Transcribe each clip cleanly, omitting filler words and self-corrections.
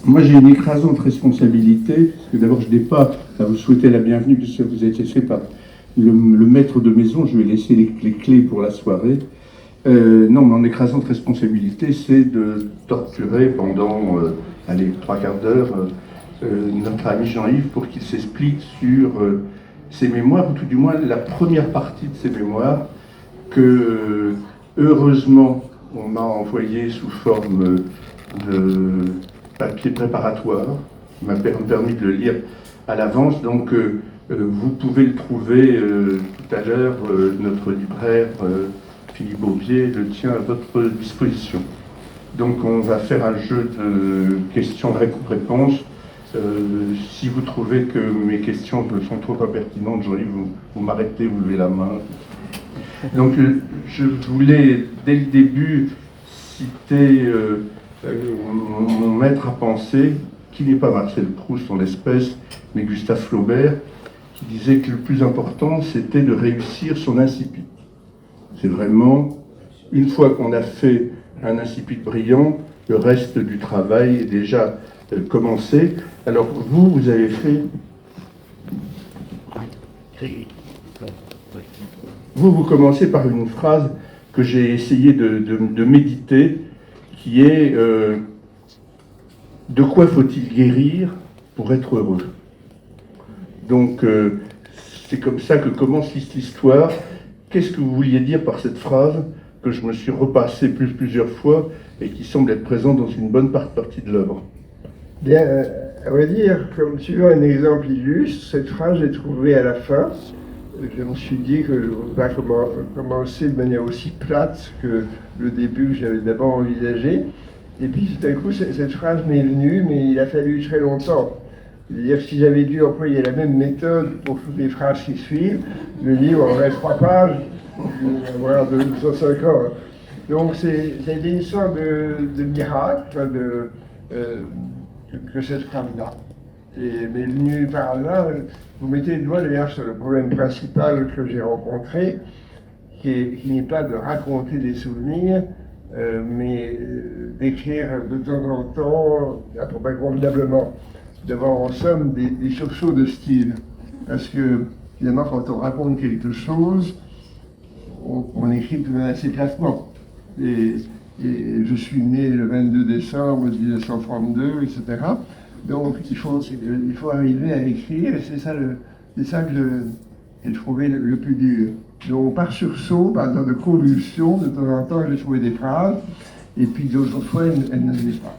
Moi, j'ai une écrasante responsabilité, parce que d'abord, je n'ai pas à vous souhaiter la bienvenue, puisque vous êtes fait par le maître de maison. Je vais laisser les clés pour la soirée. Non, mon écrasante responsabilité, c'est de torturer pendant, allez, 3/4 d'heure, notre ami Jean-Yves pour qu'il s'explique sur ses mémoires, ou tout du moins la première partie de ses mémoires, que heureusement, on m'a envoyé sous forme de papier préparatoire, qui m'a permis de le lire à l'avance. Donc, vous pouvez le trouver tout à l'heure, notre libraire Philippe Aubier le tient à votre disposition. Donc, on va faire un jeu de questions-réponses. Si vous trouvez que mes questions sont trop impertinentes, Jean-Yves, vous m'arrêtez, vous levez la main. Donc, je voulais, dès le début, citer mon maître à penser, qui n'est pas Marcel Proust en l'espèce, mais Gustave Flaubert, qui disait que le plus important, c'était de réussir son incipit. C'est vraiment, une fois qu'on a fait un incipit brillant, le reste du travail est déjà commencé. Alors, vous avez fait... Vous commencez par une phrase que j'ai essayé de méditer, qui est de quoi faut-il guérir pour être heureux? Donc, c'est comme ça que commence cette histoire. Qu'est-ce que vous vouliez dire par cette phrase que je me suis repassée plusieurs fois et qui semble être présente dans une bonne partie de l'œuvre? Bien, à vrai dire, comme suivant un exemple illustre, cette phrase j'ai trouvée à la fin. Je me suis dit que je ne vais pas commencer de manière aussi plate que le début que j'avais d'abord envisagé. Et puis tout à coup, cette phrase m'est venue, mais il a fallu très longtemps. C'est-à-dire, si j'avais dû employer la même méthode pour toutes les phrases qui suivent, le livre aurait 3 pages, voilà, de 205 ans. Donc c'est une sorte de miracle que cette phrase-là. Et m'est venue par là. Vous mettez le doigt d'ailleurs sur le problème principal que j'ai rencontré, qui n'est pas de raconter des souvenirs, mais d'écrire de temps en temps, convenablement, d'avoir en somme des sursauts de style. Parce que finalement, quand on raconte quelque chose, on écrit tout de même assez classement. Et je suis né le 22 décembre 1932, etc. Donc il faut arriver à écrire, et c'est ça que j'ai trouvé le plus dur. Donc par sursaut, par temps de convulsion, de temps en temps j'ai trouvé des phrases, et puis d'autres fois elles ne venaient pas.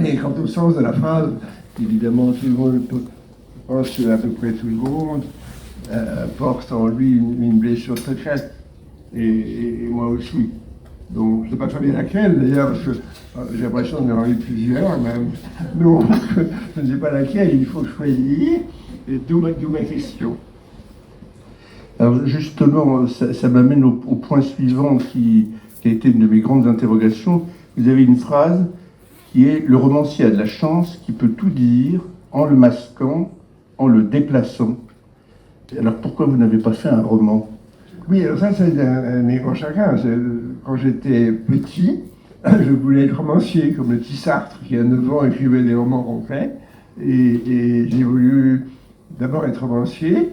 Et quant au sens de la phrase, évidemment tout le monde, je pense que à peu près tout le monde porte en lui une blessure secrète, et moi aussi. Donc, je ne sais pas très bien laquelle, d'ailleurs, parce que j'ai l'impression d'en avoir eu plusieurs, même. Donc, je ne sais pas laquelle, il faut choisir, et d'où ma question. Alors, justement, ça m'amène au point suivant qui a été une de mes grandes interrogations. Vous avez une phrase qui est « Le romancier a de la chance qui peut tout dire en le masquant, en le déplaçant ». Alors, pourquoi vous n'avez pas fait un roman ? Oui, alors ça, c'est un écran chacun. Quand j'étais petit, je voulais être romancier, comme le petit Sartre, qui à 9 ans écrivait des romans concrets. Et j'ai voulu d'abord être romancier.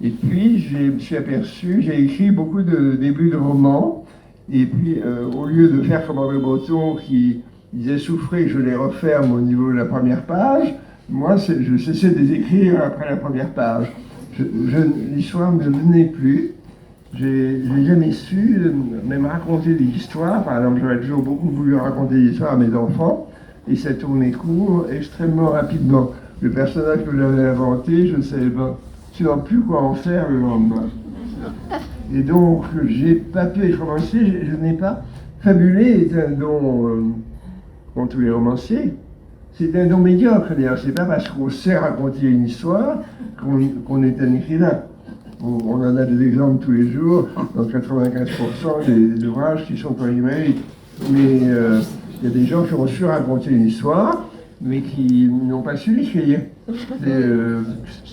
Et puis, je me suis aperçu, j'ai écrit beaucoup de débuts de romans. Et puis, au lieu de faire comme André Breton, qui disait souffrer, je les referme au niveau de la première page, moi, je cessais de les écrire après la première page. L'histoire ne me venait plus. J'ai jamais su même raconter des histoires. Par exemple, j'aurais toujours beaucoup voulu raconter des histoires à mes enfants, et ça tournait court extrêmement rapidement. Le personnage que j'avais inventé, je ne savais pas plus quoi en faire le lendemain. Et donc, j'ai pas pu être romancier, je n'ai pas fabulé, est un don, comme tous les romanciers. C'est un don médiocre d'ailleurs, c'est pas parce qu'on sait raconter une histoire qu'on est un écrivain. On en a des exemples tous les jours, dans 95% des ouvrages qui sont imprimés. Mais il y a des gens qui ont su raconter une histoire, mais qui n'ont pas su l'écrire.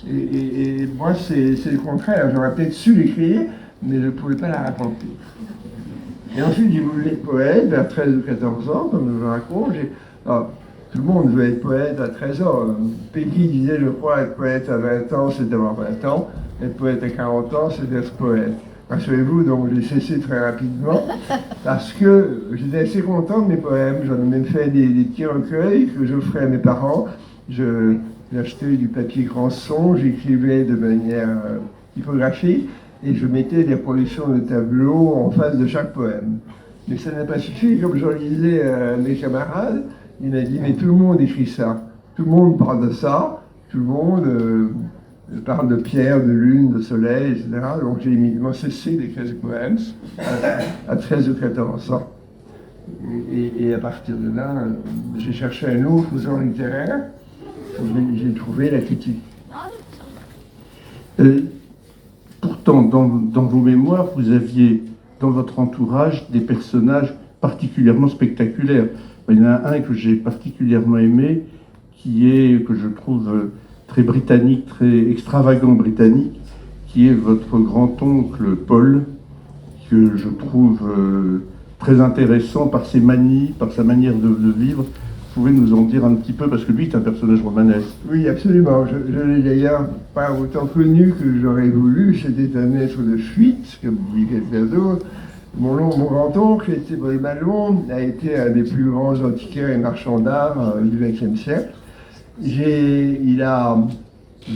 Et moi, c'est le contraire. J'aurais peut-être su l'écrire, mais je ne pouvais pas la raconter. Et ensuite, j'ai voulu être poète vers 13 ou 14 ans, comme je le raconte. tout le monde veut être poète à 13 ans. Peggy disait, je crois, être poète à 20 ans, c'est d'avoir 20 ans. Être poète à 40 ans, c'est d'être poète. Rassurez-vous, donc j'ai cessé très rapidement parce que j'étais assez content de mes poèmes. J'en ai même fait des petits recueils que j'offrais à mes parents. J'achetais du papier Granson, j'écrivais de manière typographique et je mettais des reproductions de tableaux en face de chaque poème. Mais ça n'a pas suffi, comme je le disais à mes camarades, il m'a dit, mais tout le monde écrit ça, tout le monde parle de ça, tout le monde parle de pierre, de lune, de soleil, etc. Donc j'ai immédiatement cessé d'écrire des poèmes à 13 ou 14 ans. Et à partir de là, j'ai cherché un autre genre littéraire, j'ai trouvé la critique. Pourtant, dans vos mémoires, vous aviez dans votre entourage des personnages particulièrement spectaculaires. Il y en a un que j'ai particulièrement aimé, que je trouve très britannique, très extravagant britannique, qui est votre grand-oncle Paul, que je trouve très intéressant par ses manies, par sa manière de vivre. Vous pouvez nous en dire un petit peu, parce que lui est un personnage romanesque. Oui, absolument. Je l'ai d'ailleurs pas autant connu que j'aurais voulu. C'était un maître de fuite, comme dit quelqu'un d'autre. Mon grand-oncle, Paul Malon, a été un des plus grands antiquaires et marchands d'art du XXe siècle. Il a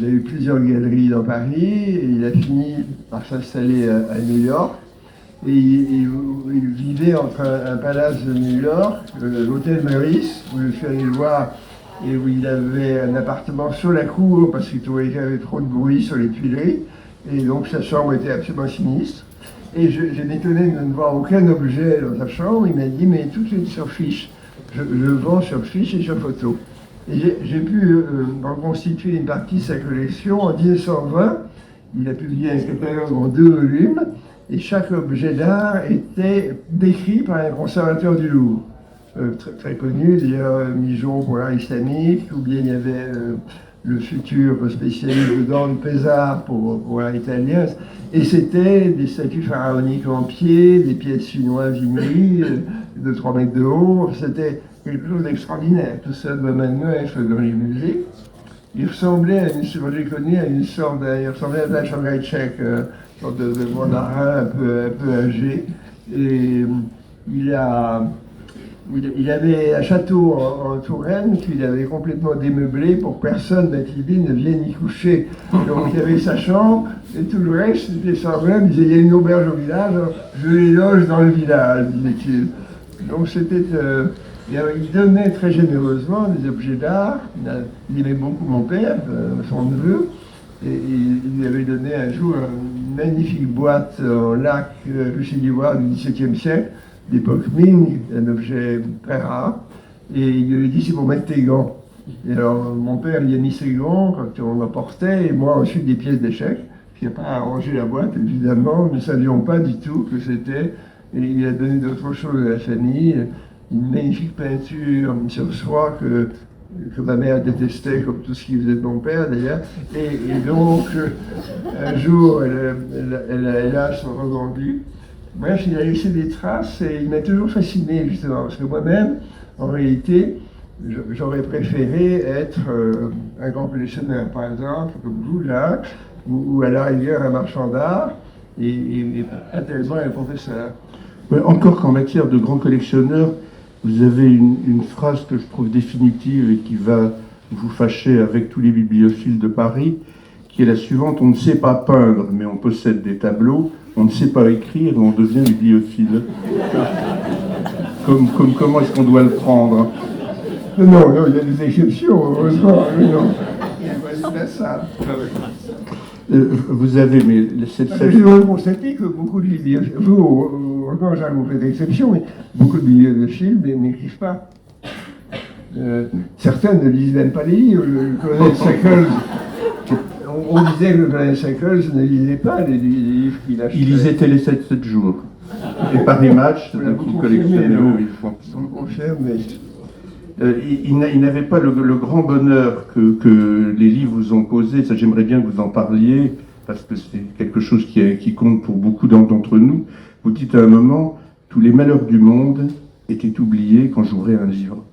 eu plusieurs galeries dans Paris, et il a fini par s'installer à New York. Et il vivait entre un palace de New York, l'hôtel Meurice, où je suis allé le voir, et où il avait un appartement sur la cour, parce qu'il trouvait qu'il y avait trop de bruit sur les Tuileries, et donc sa chambre était absolument sinistre. Et j'ai m'étonné de ne voir aucun objet dans sa chambre. Il m'a dit, mais tout est sur fiche. Je vends sur fiche et sur photo. Et j'ai pu reconstituer une partie de sa collection. En 1920, il a publié un catalogue en 2 volumes, et chaque objet d'art était décrit par un conservateur du Louvre. Très, très connu, d'ailleurs, Mijon pour l'art islamique, ou bien il y avait le futur spécialiste de Dan Pesar pour l'art italien. Et c'était des statues pharaoniques en pied, des pièces chinoises inouïes, de 3 mètres de haut. C'était quelque chose d'extraordinaire. Tout ça doit maintenant être dans les musées. Il ressemblait à une sorte il ressemblait à un Shanghai tchèque, sorte de mandarin un peu âgé. Et il avait un château en Touraine qu'il avait complètement démeublé pour que personne d'Atibé ne vienne y coucher. Donc il y avait sa chambre et tout le reste c'était semblable. Il disait, il y a une auberge au village, je les loge dans le village, disait-il. Donc c'était... il donnait très généreusement des objets d'art. Il aimait beaucoup mon père, son neveu, et il lui avait donné un jour une magnifique boîte en lac rucher d'ivoire du XVIIe siècle, d'époque Ming, un objet très rare, et il lui a dit, c'est pour mettre tes gants. Et alors mon père lui a mis ses gants quand on l'emportait, et moi ensuite des pièces d'échecs. Il n'a pas arrangé la boîte, évidemment, nous ne savions pas du tout que c'était, et il a donné d'autres choses à la famille. Une magnifique peinture sur soie que ma mère détestait, comme tout ce qui faisait de mon père d'ailleurs. Et donc, un jour, elle a hélas revendu. Bref, il a laissé des traces et il m'a toujours fasciné, justement, parce que moi-même, en réalité, j'aurais préféré être un grand collectionneur, par exemple, comme vous, Jacques, ou à la rigueur un marchand d'art, et pas tellement un professeur. Ouais, encore qu'en matière de grands collectionneurs, vous avez une phrase que je trouve définitive et qui va vous fâcher avec tous les bibliophiles de Paris, qui est la suivante: on ne sait pas peindre, mais on possède des tableaux, on ne sait pas écrire, on devient bibliophile. Comment est-ce qu'on doit le prendre? Non, il y a des exceptions, heureusement, non. C'est pas ça. Vous avez, mais Je dois constater que beaucoup de bibliophiles, vous, encore Jacques, vous faites exception, mais beaucoup de bibliophiles n'écrivent pas. Certains ne lisent même pas les livres. Le colonel Sackles, on disait que le colonel Sackles ne lisait pas les livres qu'il achetait. Il lisait Télé 7 jours. Et Paris Match, c'est un petit collectionneur. On le confirme, mais... Il n'avait pas le grand bonheur que les livres vous ont causé. Ça, j'aimerais bien que vous en parliez, parce que c'est quelque chose qui compte pour beaucoup d'entre nous. Vous dites à un moment, tous les malheurs du monde étaient oubliés quand j'ouvrais un livre.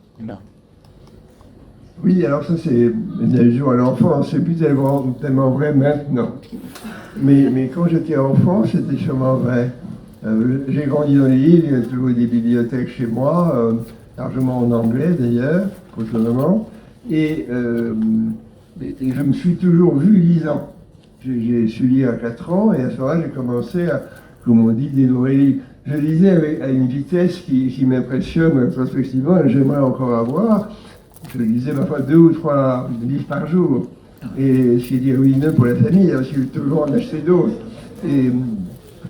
Oui, alors ça c'est une allusion à l'enfance, c'est plus tellement vrai maintenant. Mais quand j'étais enfant, c'était sûrement vrai. J'ai grandi dans les livres, il y a toujours des bibliothèques chez moi, largement en anglais d'ailleurs, étonnamment. Et je me suis toujours vu lisant. J'ai su lire à 4 ans et à ce moment-là, j'ai commencé à, comme on dit, dévorer les livres. Je lisais à une vitesse qui m'impressionne rétrospectivement et j'aimerais encore avoir. Je lisais parfois 2 ou 3 livres par jour. Et ce qui est ruineux pour la famille, parce qu'il faut toujours en acheter d'autres. Et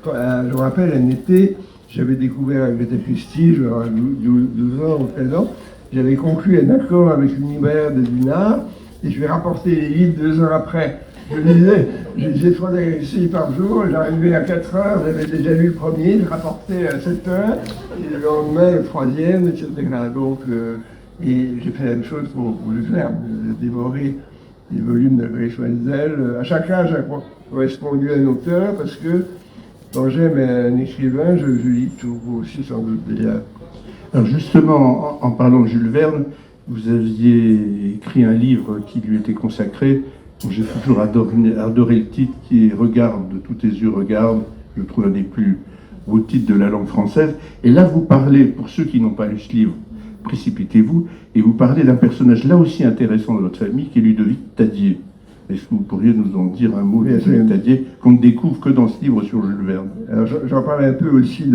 je me rappelle, un été, j'avais découvert Agatha Christie, j'avais 12 ans ou 13 ans, j'avais conclu un accord avec une libraire de Dinard, et je vais rapporter les livres 2 heures après. Je lisais 3 Christie par jour, j'arrivais à 4 heures, j'avais déjà lu le premier, je rapportais à 7 heures, et le lendemain, le troisième, etc. Donc, et j'ai fait la même chose pour le faire, dévorer les volumes de Grace Wenzel. À chaque âge a correspondu à un auteur, parce que quand j'aime un écrivain, je lis tout aussi sans doute déjà. Alors justement, en parlant de Jules Verne, vous aviez écrit un livre qui lui était consacré. J'ai toujours adoré le titre qui est Regarde, de tous tes yeux regarde. Je trouve un des plus beaux titres de la langue française. Et là, vous parlez, pour ceux qui n'ont pas lu ce livre, précipitez-vous, et vous parlez d'un personnage là aussi intéressant de votre famille, qui est Ludovic Tadier. Est-ce que vous pourriez nous en dire un mot, Ludovic Tadier, qu'on ne découvre que dans ce livre sur Jules Verne? Alors j'en parle un peu aussi,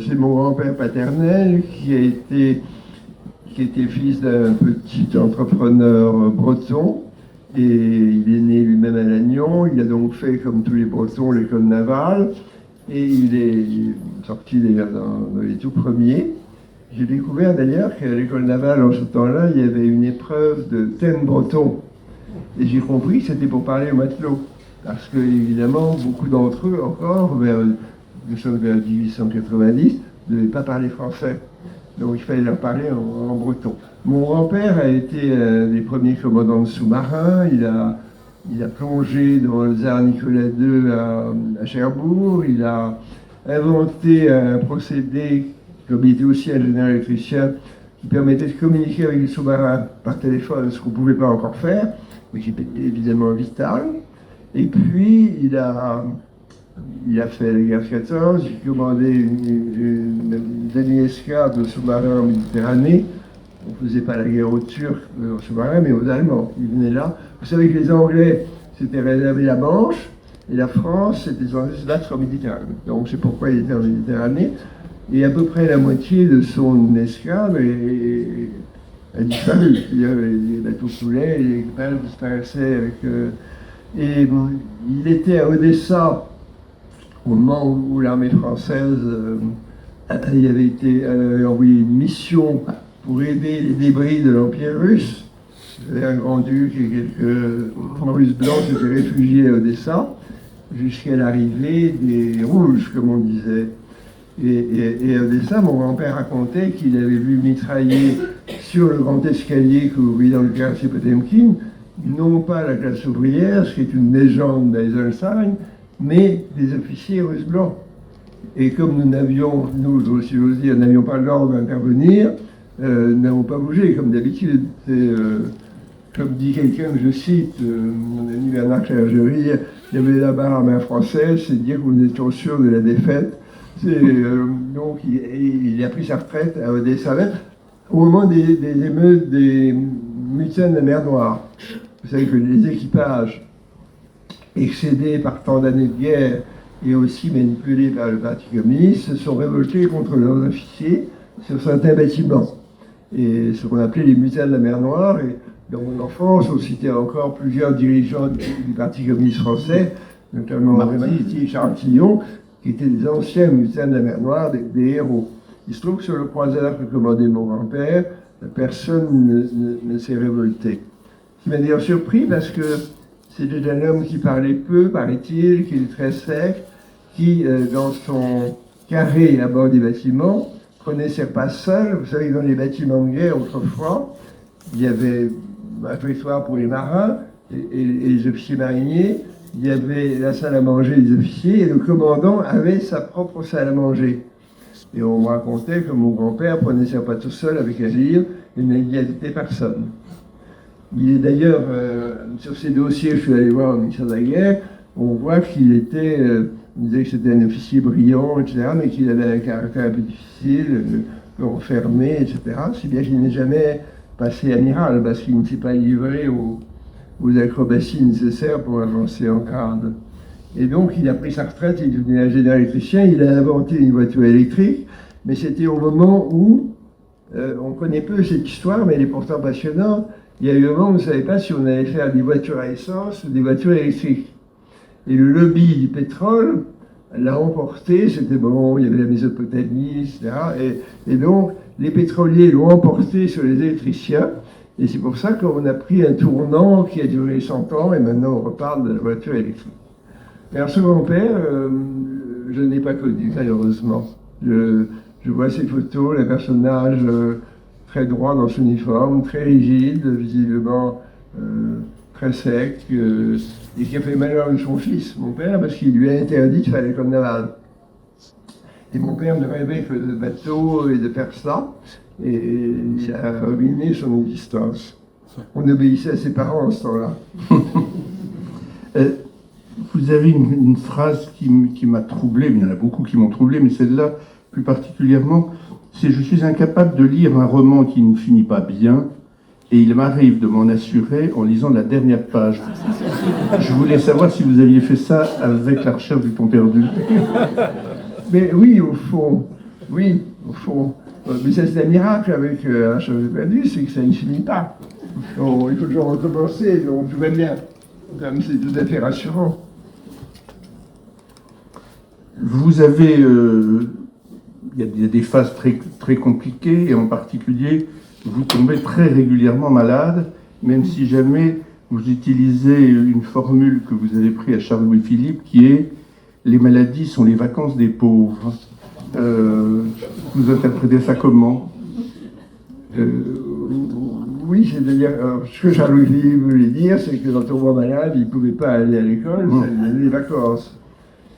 c'est mon grand-père paternel qui était fils d'un petit entrepreneur breton, et il est né lui-même à Lannion. Il a donc fait, comme tous les Bretons, l'école navale, et il est sorti d'ailleurs dans les tout premiers. J'ai découvert d'ailleurs qu'à l'école navale, en ce temps-là, il y avait une épreuve de thème breton. Et j'ai compris que c'était pour parler aux matelots. Parce que, évidemment, beaucoup d'entre eux, encore, nous sommes vers 1890, ne devaient pas parler français. Donc il fallait leur parler en breton. Mon grand-père a été un des premiers commandants de sous-marins. Il a plongé dans le tsar Nicolas II à Cherbourg. Il a inventé un procédé, comme il était aussi ingénieur électricien, qui permettait de communiquer avec les sous-marins par téléphone, ce qu'on ne pouvait pas encore faire, mais qui était évidemment vital. Et puis, il a fait la guerre de 14, il a commandé une demi-escadre de sous-marins en Méditerranée. On ne faisait pas la guerre aux Turcs, aux sous-marins, mais aux Allemands. Ils venaient là. Vous savez que les Anglais s'étaient réservé la Manche, et la France s'était censée se battre en Méditerranée. Donc c'est pourquoi il était en Méditerranée. Et à peu près la moitié de son escadre a disparu. Les bateaux coulaient, les équipages disparaissaient avec... Et il était à Odessa au moment où l'armée française avait envoyé une mission pour aider les débris de l'Empire russe. Il y avait un grand-duc et quelques Russes blancs s'étaient réfugiés à Odessa jusqu'à l'arrivée des Rouges, comme on disait. Et à Odessa, mon grand-père racontait qu'il avait vu mitrailler sur le grand escalier que vous voyez dans le quartier Potemkin, non pas la classe ouvrière, ce qui est une légende d'Eisenstein, mais des officiers russes blancs. Et comme nous n'avions, nous aussi, n'avions pas l'ordre d'intervenir, nous n'avons pas bougé, comme d'habitude. Comme dit quelqu'un que je cite, mon ami Bernard Clergerie, il y avait la barre à main française, c'est dire que nous étions sûrs de la défaite. Donc il a pris sa retraite à Odessa, au moment des émeutes des mutins de la mer Noire. Vous savez que les équipages, excédés par tant d'années de guerre et aussi manipulés par le Parti communiste, se sont révoltés contre leurs officiers sur certains bâtiments. Et ce qu'on appelait les mutins de la mer Noire. Et dans mon enfance, on citait encore plusieurs dirigeants du Parti communiste français, notamment Marty et Charles Tillon, qui étaient des anciens mutins de la mer Noire, des héros. Il se trouve que sur le croiseur que commandait mon grand-père, personne ne s'est révolté. Ce qui m'a d'ailleurs surpris parce que c'était un homme qui parlait peu, paraît-il, qui était très sec, qui, dans son carré à bord des bâtiments, prenait ses repas seul. Vous savez que dans les bâtiments de guerre, autrefois, il y avait un réfectoire pour les marins et les officiers mariniers. Il y avait la salle à manger des officiers et le commandant avait sa propre salle à manger. Et on me racontait que mon grand-père prenait ses repas tout seul avec un livre et n'invitait personne. Il est d'ailleurs, sur ces dossiers, je suis allé voir au ministère de la Guerre, on voit qu'il était, on disait que c'était un officier brillant, etc., mais qu'il avait un caractère un peu difficile, renfermé, etc. C'est bien qu'il n'ait jamais passé amiral, parce qu'il ne s'est pas livré aux acrobaties nécessaires pour avancer en grade. Et donc, il a pris sa retraite, il est devenu ingénieur électricien, il a inventé une voiture électrique, mais c'était au moment où, on connaît peu cette histoire, mais elle est pourtant passionnante. Il y a eu un moment où on ne savait pas si on allait faire des voitures à essence ou des voitures électriques. Et le lobby du pétrole l'a emporté, c'était bon, il y avait la Mésopotamie, etc. Et donc, les pétroliers l'ont emporté sur les électriciens, et c'est pour ça qu'on a pris un tournant qui a duré 100 ans, et maintenant on reparle de la voiture électrique. Alors, ce grand-père, je ne l'ai pas connu, malheureusement. Je vois ses photos, le personnage très droit dans son uniforme, très rigide, visiblement très sec, et qui a fait malheur de son fils, mon père, parce qu'il lui a interdit de faire l'école navale. Et mon père ne rêvait que de bateaux et de faire ça, et ça a ruiné son existence. On obéissait à ses parents en ce temps-là. Vous avez une phrase qui m'a troublé, mais il y en a beaucoup qui m'ont troublé, mais celle-là, plus particulièrement, c'est « Je suis incapable de lire un roman qui ne finit pas bien, et il m'arrive de m'en assurer en lisant la dernière page. » Je voulais savoir si vous aviez fait ça avec La Recherche du temps perdu. Mais oui, au fond. Oui, au fond. Mais ça, c'est un miracle avec La Recherche du temps perdu, c'est que ça ne finit pas. Il faut toujours recommencer, donc tout va bien. C'est tout à fait rassurant. Vous avez... il y a des phases très, très compliquées, et en particulier, vous tombez très régulièrement malade, même si jamais vous utilisez une formule que vous avez prise à Charles-Louis-Philippe, qui est « Les maladies sont les vacances des pauvres ». Vous interprétez ça comment? Oui, c'est-à-dire, ce que Charles-Louis voulait dire, c'est que dans tombant malade, il ne pouvait pas aller à l'école, ça lui donnait des vacances.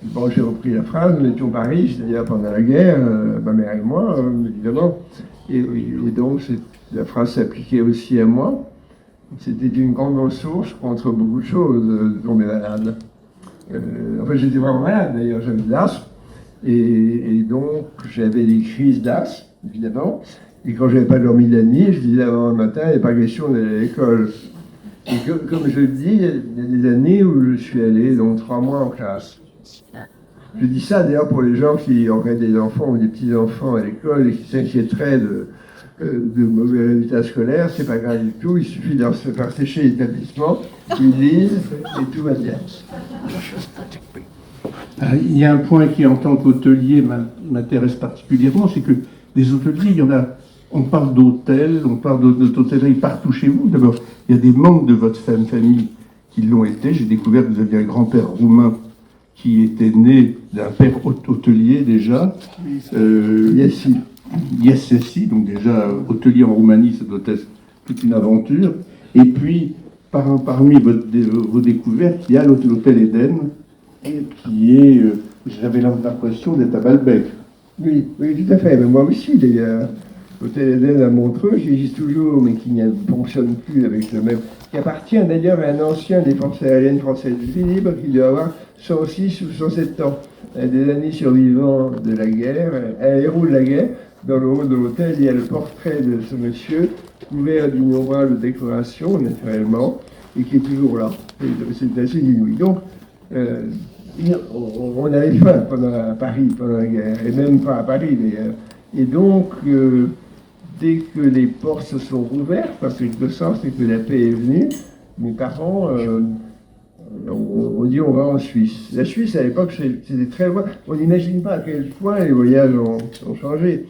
Bon, j'ai repris la phrase, nous n'étions pas riches, c'est-à-dire pendant la guerre, ma mère et moi, évidemment. Et donc, la phrase s'appliquait aussi à moi. C'était une grande ressource contre beaucoup de choses, de tomber malade. Enfin, j'étais vraiment malade, d'ailleurs, j'avais de l'asthme. Et donc, j'avais des crises d'asthme, évidemment. Et quand je n'avais pas dormi la nuit, je disais avant le matin, il n'est pas question d'aller à l'école. Et comme je le dis, il y a des années où je suis allé, donc 3 mois en classe. Je dis ça d'ailleurs pour les gens qui auraient des enfants ou des petits-enfants à l'école et qui s'inquiéteraient de mauvais résultats scolaires, c'est pas grave du tout, il suffit de se faire sécher l'établissement, ils lisent et tout va bien. Il y a un point qui, en tant qu'hôtelier, m'intéresse particulièrement, c'est que des hôteliers, il y en a, on parle d'hôtels, on parle d'hôtellerie partout chez vous. D'abord, il y a des membres de votre famille qui l'ont été. J'ai découvert que vous aviez un grand-père roumain qui était né d'un père hôtelier déjà. Yasssi, donc déjà hôtelier en Roumanie, ça doit être toute une aventure. Et puis, parmi vos découvertes, il y a l'hôtel Eden, qui est, j'avais l'impression d'être à Balbec. Oui, tout à fait, mais moi aussi d'ailleurs. L'hôtel Eden à Montreux, qui existe toujours, mais qui ne fonctionne plus avec le même, qui appartient d'ailleurs à un ancien des forces aériennes françaises libres, qui doit avoir 106 ou 107 ans, un des années survivants de la guerre, un héros de la guerre. Dans le haut de l'hôtel, il y a le portrait de ce monsieur, couvert d'innombrables décorations, naturellement, et qui est toujours là. C'est assez inouï. Donc, on avait faim à Paris pendant la guerre, et même pas à Paris d'ailleurs. Et donc, dès que les portes se sont rouvertes, en quelque sorte, et que la paix est venue, mes parents on dit on va en Suisse. La Suisse, à l'époque, c'était très loin. On n'imagine pas à quel point les voyages ont changé.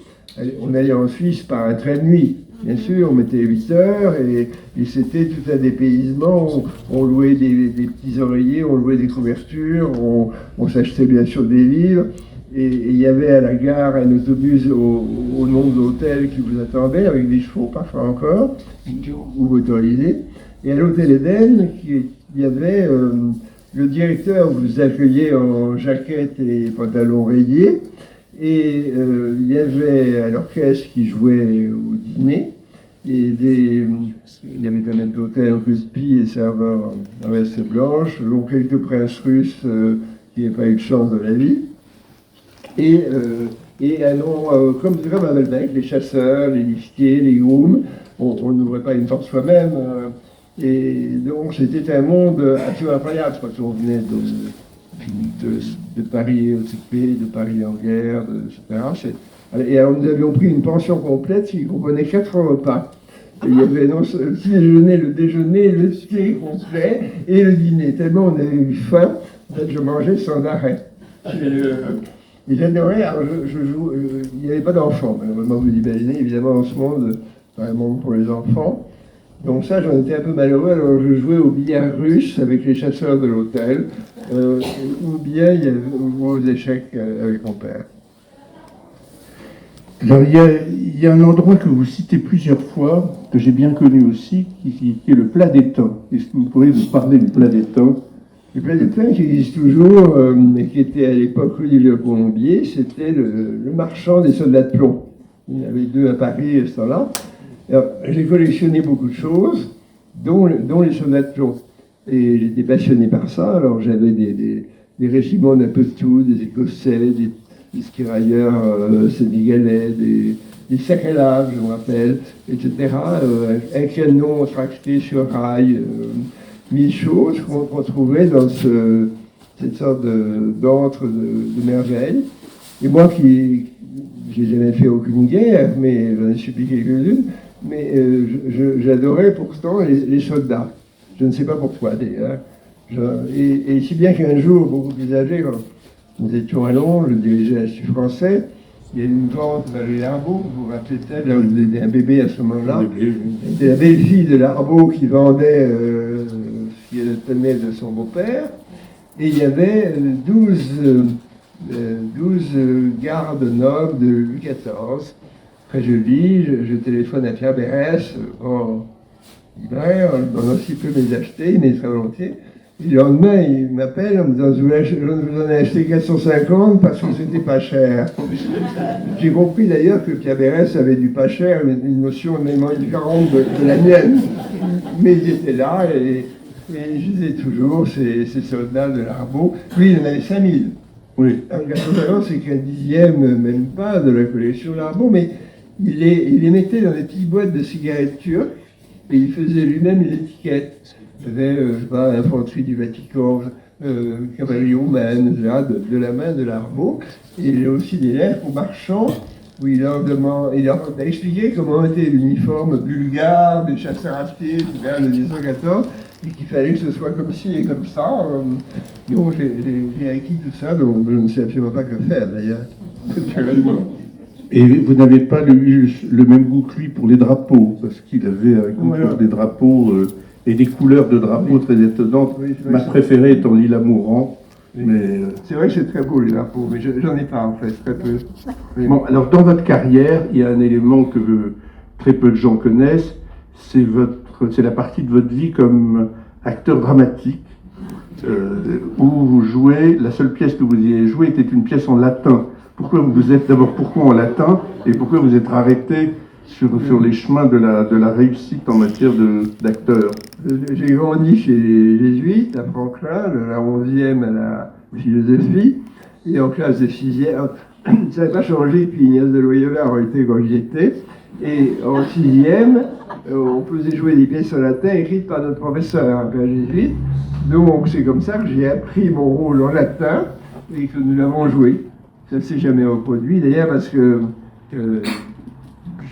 On allait en Suisse par un train de nuit. Bien sûr, on mettait 8 heures et c'était tout un dépaysement. On louait des petits oreillers, on louait des couvertures, on s'achetait bien sûr des livres. Et il y avait à la gare un autobus au nom de l'hôtel qui vous attendait, avec des chevaux, parfois encore, ou motorisés. Et à l'hôtel Eden, il y avait le directeur vous accueillait en jaquette et pantalon rayés. Et il y avait l'orchestre qui jouait au dîner. Il y avait un maître d'hôtel en Cuspi et serveur en veste blanche, donc quelques princes russes qui n'avaient pas eu de chance de la vie. Et allons, comme à Malbec, les chasseurs, les liftiers, les grooms, on n'ouvrait pas une porte soi-même. Et donc c'était un monde absolument incroyable quand on venait de Paris occupé, de Paris en guerre, etc. Et alors nous avions pris une pension complète qui comprenait 4 repas. Et il y avait le petit déjeuner, le déjeuner, le dîner complet et le dîner. Tellement on avait eu faim, en fait, je mangeais sans arrêt. Et j'adorais, alors il n'y avait pas d'enfants, malheureusement vous imaginez, évidemment en ce monde, c'est un monde pour les enfants. Donc ça, j'en étais un peu malheureux, alors je jouais au billard russe avec les chasseurs de l'hôtel, ou bien il y avait aux échecs avec mon père. Alors, il y a un endroit que vous citez plusieurs fois, que j'ai bien connu aussi, qui est le plat d'étain. Est-ce que vous pourriez nous parler du plat d'étain? Le plat d'étain qui existe toujours, qui était à l'époque rue du Vieux-Colombier, c'était le marchand des soldats de plomb. Il y en avait 2 à Paris à ce temps-là. J'ai collectionné beaucoup de choses, dont les soldats de plomb. Et j'étais passionné par ça, alors j'avais des régiments d'un peu de tout, des Écossais, des skirailleurs sénégalais, des sacrelaves, je me rappelle, etc. Un canon tracté sur rail, 1000 choses qu'on trouvait dans cette sorte d'antre de merveille. Et moi qui j'ai jamais fait aucune guerre, mais j'en ai subi quelques-unes, mais j'adorais pourtant les soldats. Je ne sais pas pourquoi d'ailleurs. Et si bien qu'un jour, beaucoup plus âgé, quand nous étions à Londres, je dirigeais l'Institut français, il y a une vente vers les Larbeaux, vous vous rappelez peut-être, là où vous étiez un bébé à ce moment-là. C'était la belle-fille de Larbeaux qui vendait ce qu'elle tenait de son beau-père. Et il y avait 12 gardes nobles de Louis XIV. Très joli, je téléphone à Pierre Berès, on a aussi peu les acheter, mais très volontiers. Et le lendemain, il m'appelle en me disant je vous en ai acheté 450 parce que c'était pas cher. J'ai compris d'ailleurs que Pierre Berès avait du pas cher, une notion même différente de la mienne. Mais il était là et je disais toujours, ces soldats de Larbeaux, lui il en avait 5000. Oui. Alors, 450, c'est qu'un dixième, même pas, de la collection Larbeaux, mais il les mettait dans des petites boîtes de cigarettes turques et il faisait lui-même les étiquettes. Il faisait, je sais pas, infanterie du Vatican, cavalerie romaine, de la main de Larbeaux. Et il a aussi des lettres aux marchands où il leur a expliqué comment était l'uniforme bulgare des chasseurs à pied vers le 1914 et qu'il fallait que ce soit comme ci et comme ça. Donc j'ai acquis tout ça, donc je ne sais absolument pas que faire d'ailleurs. Et vous n'avez pas eu le même goût que lui pour les drapeaux, parce qu'il avait un goût pour des drapeaux et des couleurs de drapeaux très étonnantes. Oui, ma préférée étant l'île Mourant. Oui. Mais c'est vrai que c'est très beau les drapeaux, mais j'en ai pas en fait, très peu. Oui. Bon, alors dans votre carrière, il y a un élément que très peu de gens connaissent, c'est la partie de votre vie comme acteur dramatique, où vous jouez, la seule pièce que vous ayez jouée était une pièce en latin. Pourquoi en latin et pourquoi vous êtes arrêté sur les chemins de la réussite en matière d'acteur? J'ai grandi chez les Jésuites à Franklin, de la 11e à la philosophie, et en classe de 6e. Ça n'a pas changé depuis Ignace de Loyola aurait été quand j'y étais. Et en 6e, on faisait jouer des pièces en latin écrites par notre professeur, un père jésuite. Donc c'est comme ça que j'ai appris mon rôle en latin et que nous l'avons joué. Ça ne s'est jamais reproduit, d'ailleurs, parce que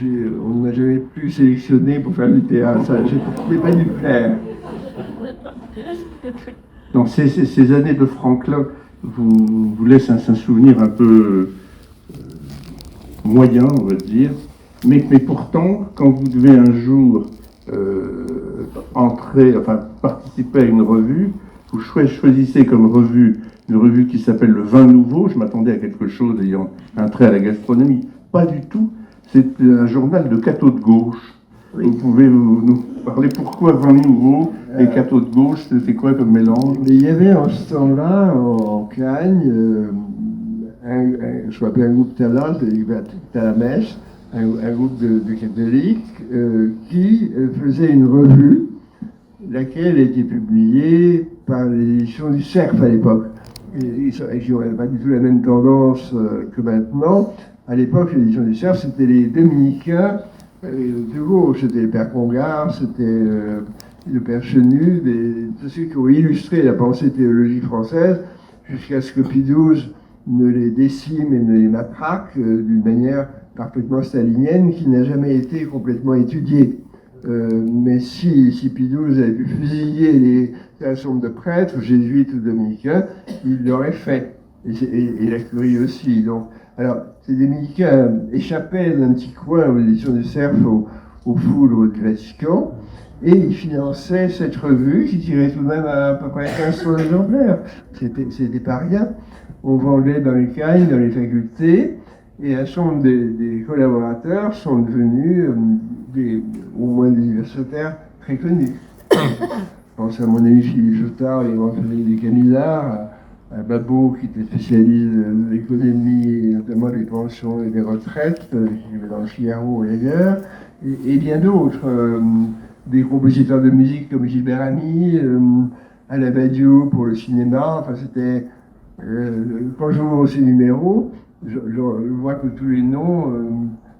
on ne m'a jamais plus sélectionné pour faire du théâtre. Ça, je n'ai pas dû le faire. Donc ces années de Franklin vous laissent un souvenir un peu moyen, on va dire. Mais pourtant, quand vous devez un jour participer à une revue, vous choisissez comme revue une revue qui s'appelle Le Vin Nouveau. Je m'attendais à quelque chose ayant un trait à la gastronomie. Pas du tout. C'est un journal de cathos de gauche. Oui. Vous pouvez nous parler pourquoi Vin Nouveau et cathos de gauche, c'était quoi comme mélange? Il y avait en ce temps-là, en Cagne, je m'appelle un groupe Talas, Talamès, un groupe de catholiques qui faisait une revue, laquelle a été publiée par les éditions du Cerf à l'époque. Et qui n'avaient pas du tout la même tendance que maintenant. À l'époque, les éditions du Cerf, c'était les dominicains de gauche, c'était le père Congar, c'était le père Chenu, tous ceux qui ont illustré la pensée théologique française, jusqu'à ce que Pie XII ne les décime et ne les matraque d'une manière parfaitement stalinienne qui n'a jamais été complètement étudiée. Mais si Pie XII avait pu fusiller un certain nombre de prêtres, jésuites ou dominicains, il l'aurait fait. Et la curie aussi. Donc, alors, ces dominicains échappaient d'un petit coin aux éditions du Cerf aux foudres du Vatican, et ils finançaient cette revue qui tirait tout de même à peu près 1500 exemplaires. C'était pas rien. On vendait dans les cailles, dans les facultés, et un certain nombre des collaborateurs sont devenus au moins des universitaires très connus. Je pense à mon ami Philippe Jotard, et Frédéric Descamillards, à Babot, qui était spécialiste de l'économie, et notamment des pensions et des retraites, qui vivait dans le Figaro et ailleurs, et bien d'autres. Des compositeurs de musique comme Gilbert Ami, Alain Badiou pour le cinéma. Enfin, c'était. Quand je vois ces numéros, je vois que tous les noms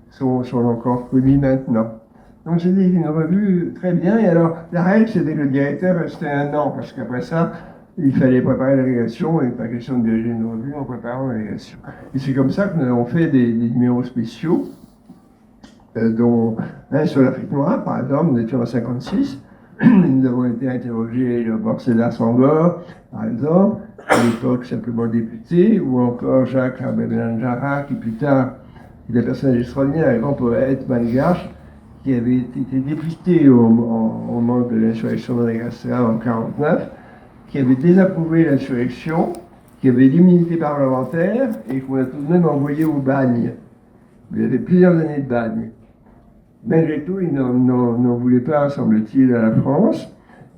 sont encore connus maintenant. Donc c'était une revue très bien. Et alors, la règle, c'était que le directeur restait 1 an, parce qu'après ça, il fallait préparer l'agrégation, et pas question de diriger une revue en préparant l'agrégation. Et c'est comme ça que nous avons fait des numéros spéciaux, dont un sur l'Afrique noire, par exemple. Nous étions en 1956. Nous avons été interrogés le Borcella Sangor, par exemple, à l'époque simplement député, ou encore Jacques Benanjara, qui plus tard est un personnage extraordinaire, un grand poète malgache, qui avait été député au moment de l'insurrection de Madagascar en 1949, qui avait désapprouvé l'insurrection, qui avait l'immunité parlementaire, et qu'on a tout de même envoyé au bagne. Il y avait plusieurs années de bagne. Malgré tout, il n'en voulait pas, semble-t-il, à la France.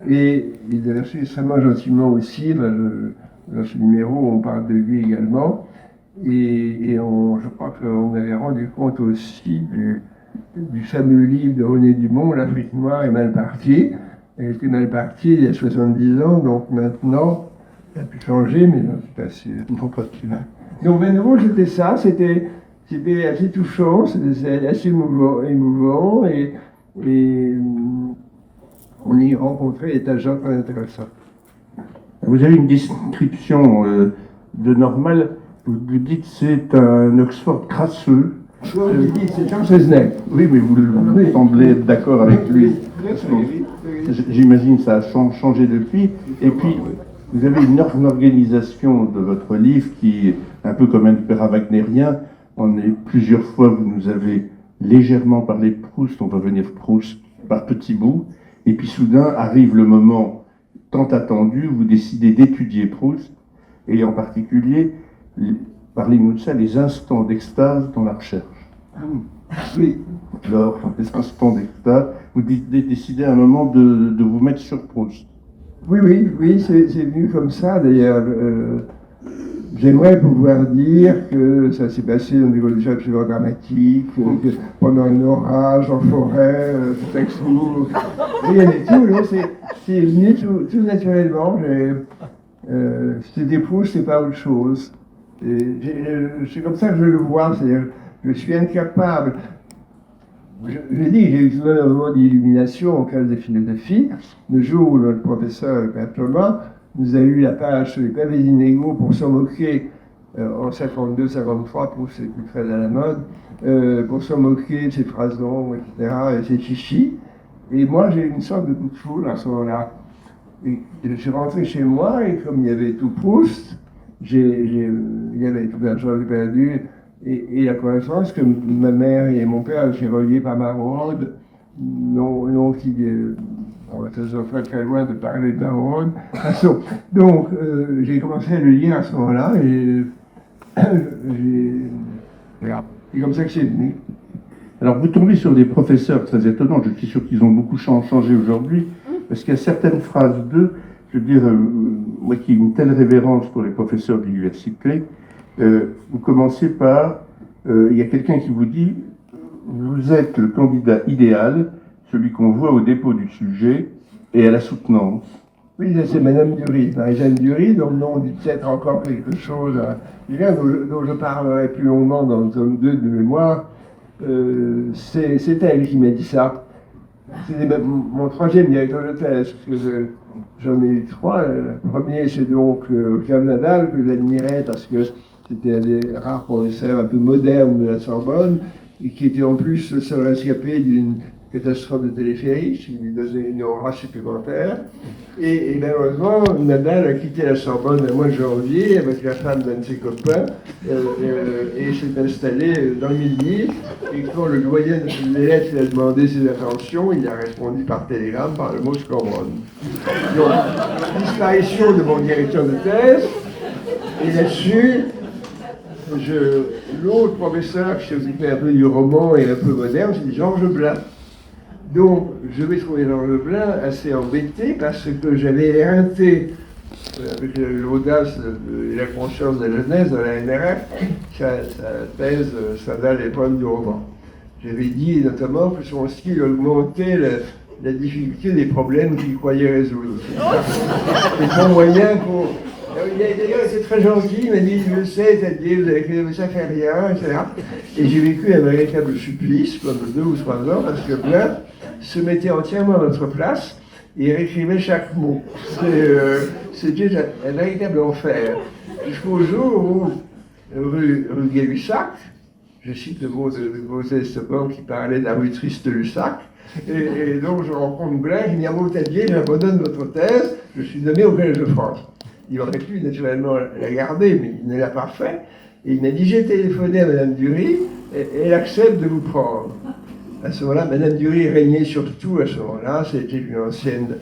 Et il a reçu extrêmement gentiment aussi. Dans ce numéro, on parle de lui également. Et je crois qu'on avait rendu compte aussi du fameux livre de René Dumont, L'Afrique noire est mal partie. Elle était mal partie il y a 70 ans, donc maintenant, elle a pu changer, mais non, c'est pas sûr. Non, pas sûr. Donc, ben, nouveau, c'était ça, c'était assez touchant, c'était assez émouvant, et on y rencontrait des tas de gens très intéressants. Vous avez une description de Normal, vous dites c'est un Oxford crasseux. Je dis c'est Jean Chesnay. Oui, mais vous semblez être d'accord avec lui. J'imagine que ça a changé depuis. Et puis, vous avez une organisation de votre livre qui est un peu comme un opéra wagnérien. Plusieurs fois, vous nous avez légèrement parlé de Proust, on va venir Proust par petits bouts, et puis soudain arrive le moment tant attendu, vous décidez d'étudier Proust, et en particulier, parlez-nous de ça, les instants d'extase dans la recherche. Oui. Alors, les instants d'extase, vous décidez à un moment de vous mettre sur Proust. Oui, c'est venu comme ça, d'ailleurs. J'aimerais pouvoir dire que ça s'est passé dans des conditions absolument dramatiques, pendant un orage, en forêt, tout à coup, rien du tout. Non, c'est venu tout naturellement. C'était Proust, c'est pas autre chose. C'est comme ça que je le vois, c'est-à-dire je suis incapable. Je dis, j'ai eu un moment d'illumination en classe de philosophie, le jour où notre professeur, le père Thomas, nous a eu la page sur les pavés inégaux pour s'en moquer, en 52-53, pour c'est plus très à la mode, pour s'en moquer de ces phrases longues, etc., et ces chichis. Et moi, j'ai eu une sorte de coup de foudre à ce moment-là. Et je suis rentré chez moi, et comme il y avait tout Proust, il y avait tout Bergeron perdu, et la connaissance que ma mère et mon père étaient reliés par Marode, non qui on va très très loin de parler de Marode. Donc j'ai commencé à le lire à ce moment-là, et c'est comme ça que c'est venu. Alors vous tombez sur des professeurs très étonnants, je suis sûr qu'ils ont beaucoup changé aujourd'hui, parce qu'il y a certaines phrases d'eux, je veux dire, moi qui ai une telle révérence pour les professeurs de l'université, vous commencez par, il y a quelqu'un qui vous dit, vous êtes le candidat idéal, celui qu'on voit au dépôt du sujet et à la soutenance. Oui, ça, c'est Madame Dury, Marie-Jeanne Dury, dont le nom dit peut-être encore quelque chose, dont je parlerai plus longuement dans le tome 2 de mémoire. C'est elle qui m'a dit ça. C'était mon troisième directeur de thèse, parce que j'en ai eu trois. Le premier, c'est donc Claude Nadal, que j'admirais parce que c'était un des rares professeurs un peu modernes de la Sorbonne, et qui était en plus le seul rescapé d'une catastrophe de téléphérique, qui lui donnait une aura supplémentaire. Et malheureusement, Nadal a quitté la Sorbonne le mois de janvier avec la femme d'un de ses copains et s'est installé dans le Midi. Et quand le doyen des lettres lui a demandé ses intentions, il a répondu par télégramme par le mot Scorbonne. Donc, disparition de mon directeur de thèse, et là-dessus, l'autre professeur qui s'occupait un peu du roman et un peu moderne, c'est Georges Blin. Donc, je vais trouver Georges Blin assez embêté parce que j'avais éreinté, avec l'audace et la conscience de la jeunesse de la NRF, sa thèse Stendhal et les problèmes du roman. J'avais dit notamment que son style augmentait la difficulté des problèmes qu'il croyait résoudre. C'est bon moyen pour. D'ailleurs, c'est très gentil, il m'a dit, je le sais, ça fait rien, etc. Et j'ai vécu un véritable supplice pendant 2 ou 3 ans, parce que Blin se mettait entièrement à notre place et réécrivait chaque mot. C'était un véritable enfer. Jusqu'au jour où, rue Gay-Lussac, je cite le mot de Moses Sebon qui parlait de la rue triste de Lussac, et donc je rencontre Blin, il me dit, à Montadier, j'abandonne votre thèse, je suis nommé au Collège de France. Il aurait pu naturellement la garder, mais il ne l'a pas fait. Et il m'a dit, j'ai téléphoné à Madame Dury, et elle accepte de vous prendre. À ce moment-là, Madame Dury régnait surtout à ce moment-là. C'était une ancienne,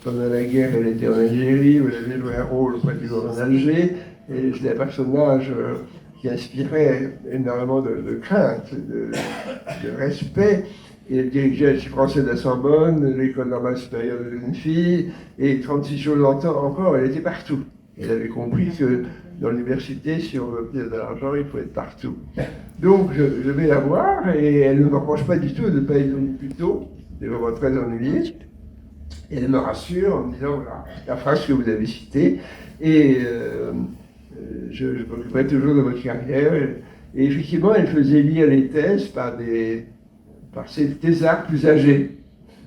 pendant la guerre, elle était en Algérie, où elle avait joué un rôle auprès du gouvernement d'Alger. Et c'était un personnage qui inspirait énormément de crainte, de respect. Et elle dirigeait l'Institut français de la Sorbonne, l'école normale supérieure de jeunes filles, et 36 jours encore, elle était partout. Elle avait compris que dans l'université, si on veut obtenir de l'argent, il faut être partout. Donc je vais la voir, et elle ne me reproche pas du tout de ne pas être venue plus tôt, c'est vraiment très ennuyé. Et elle me rassure en me disant, voilà, la phrase que vous avez citée, et je m'occuperai toujours de votre carrière. Et effectivement, elle faisait lire les thèses par ces thésards plus âgés.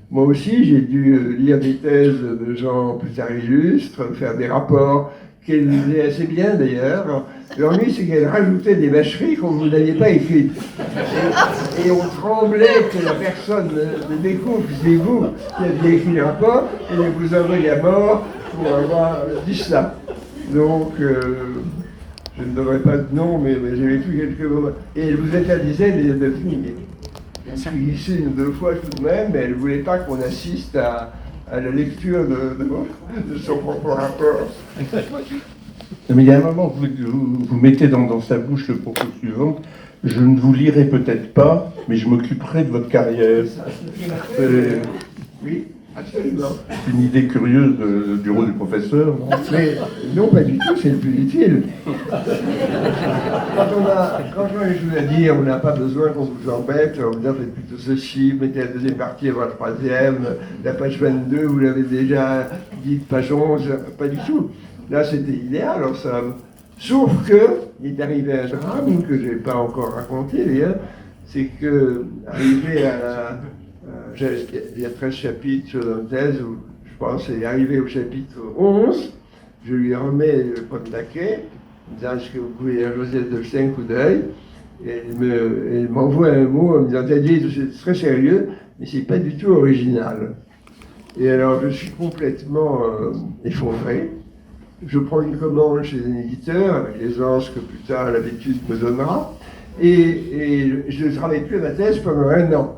Moi aussi, j'ai dû lire des thèses de gens plus tard illustres, faire des rapports qu'elle lisait assez bien d'ailleurs. L'ennui, c'est qu'elle rajoutait des vacheries qu'on ne vous n'aviez pas écrites. Et on tremblait que la personne ne découvre que c'est vous qui aviez écrit le rapport et vous envoyez à mort pour avoir dit cela. Donc, je ne donnerai pas de nom, mais j'ai vécu quelques moments. Et elle vous interdisait de finir. Elle s'est glissée 1 ou 2 fois tout de même, mais elle ne voulait pas qu'on assiste à la lecture de son propre rapport. Mais il y a un moment où vous mettez dans sa bouche le propos suivant, je ne vous lirai peut-être pas, mais je m'occuperai de votre carrière. Oui, absolument. C'est une idée curieuse du rôle du professeur, non? Mais non, pas du tout, c'est le plus utile. Quand on a des choses à dire, on n'a pas besoin qu'on vous embête, on vous dit faites plutôt ceci, mettez la deuxième partie avant la troisième, la page 22, vous l'avez déjà dit, page 11, pas du tout. Là, c'était idéal, en somme. Sauf que, il est arrivé un drame que je n'ai pas encore raconté d'ailleurs, c'est que, arrivé à il y a 13 chapitres sur la thèse, où je pense, et arrivé au chapitre 11, je lui remets le premier taquet, en disant est-ce que vous pouvez lire Joseph de jeter un coup d'œil, et elle m'envoie un mot en me disant t'as dit c'est très sérieux, mais c'est pas du tout original. Et alors je suis complètement effondré. Je prends une commande chez un éditeur, avec l'aisance que plus tard l'habitude me donnera, et je ne travaille plus à ma thèse pendant 1 an.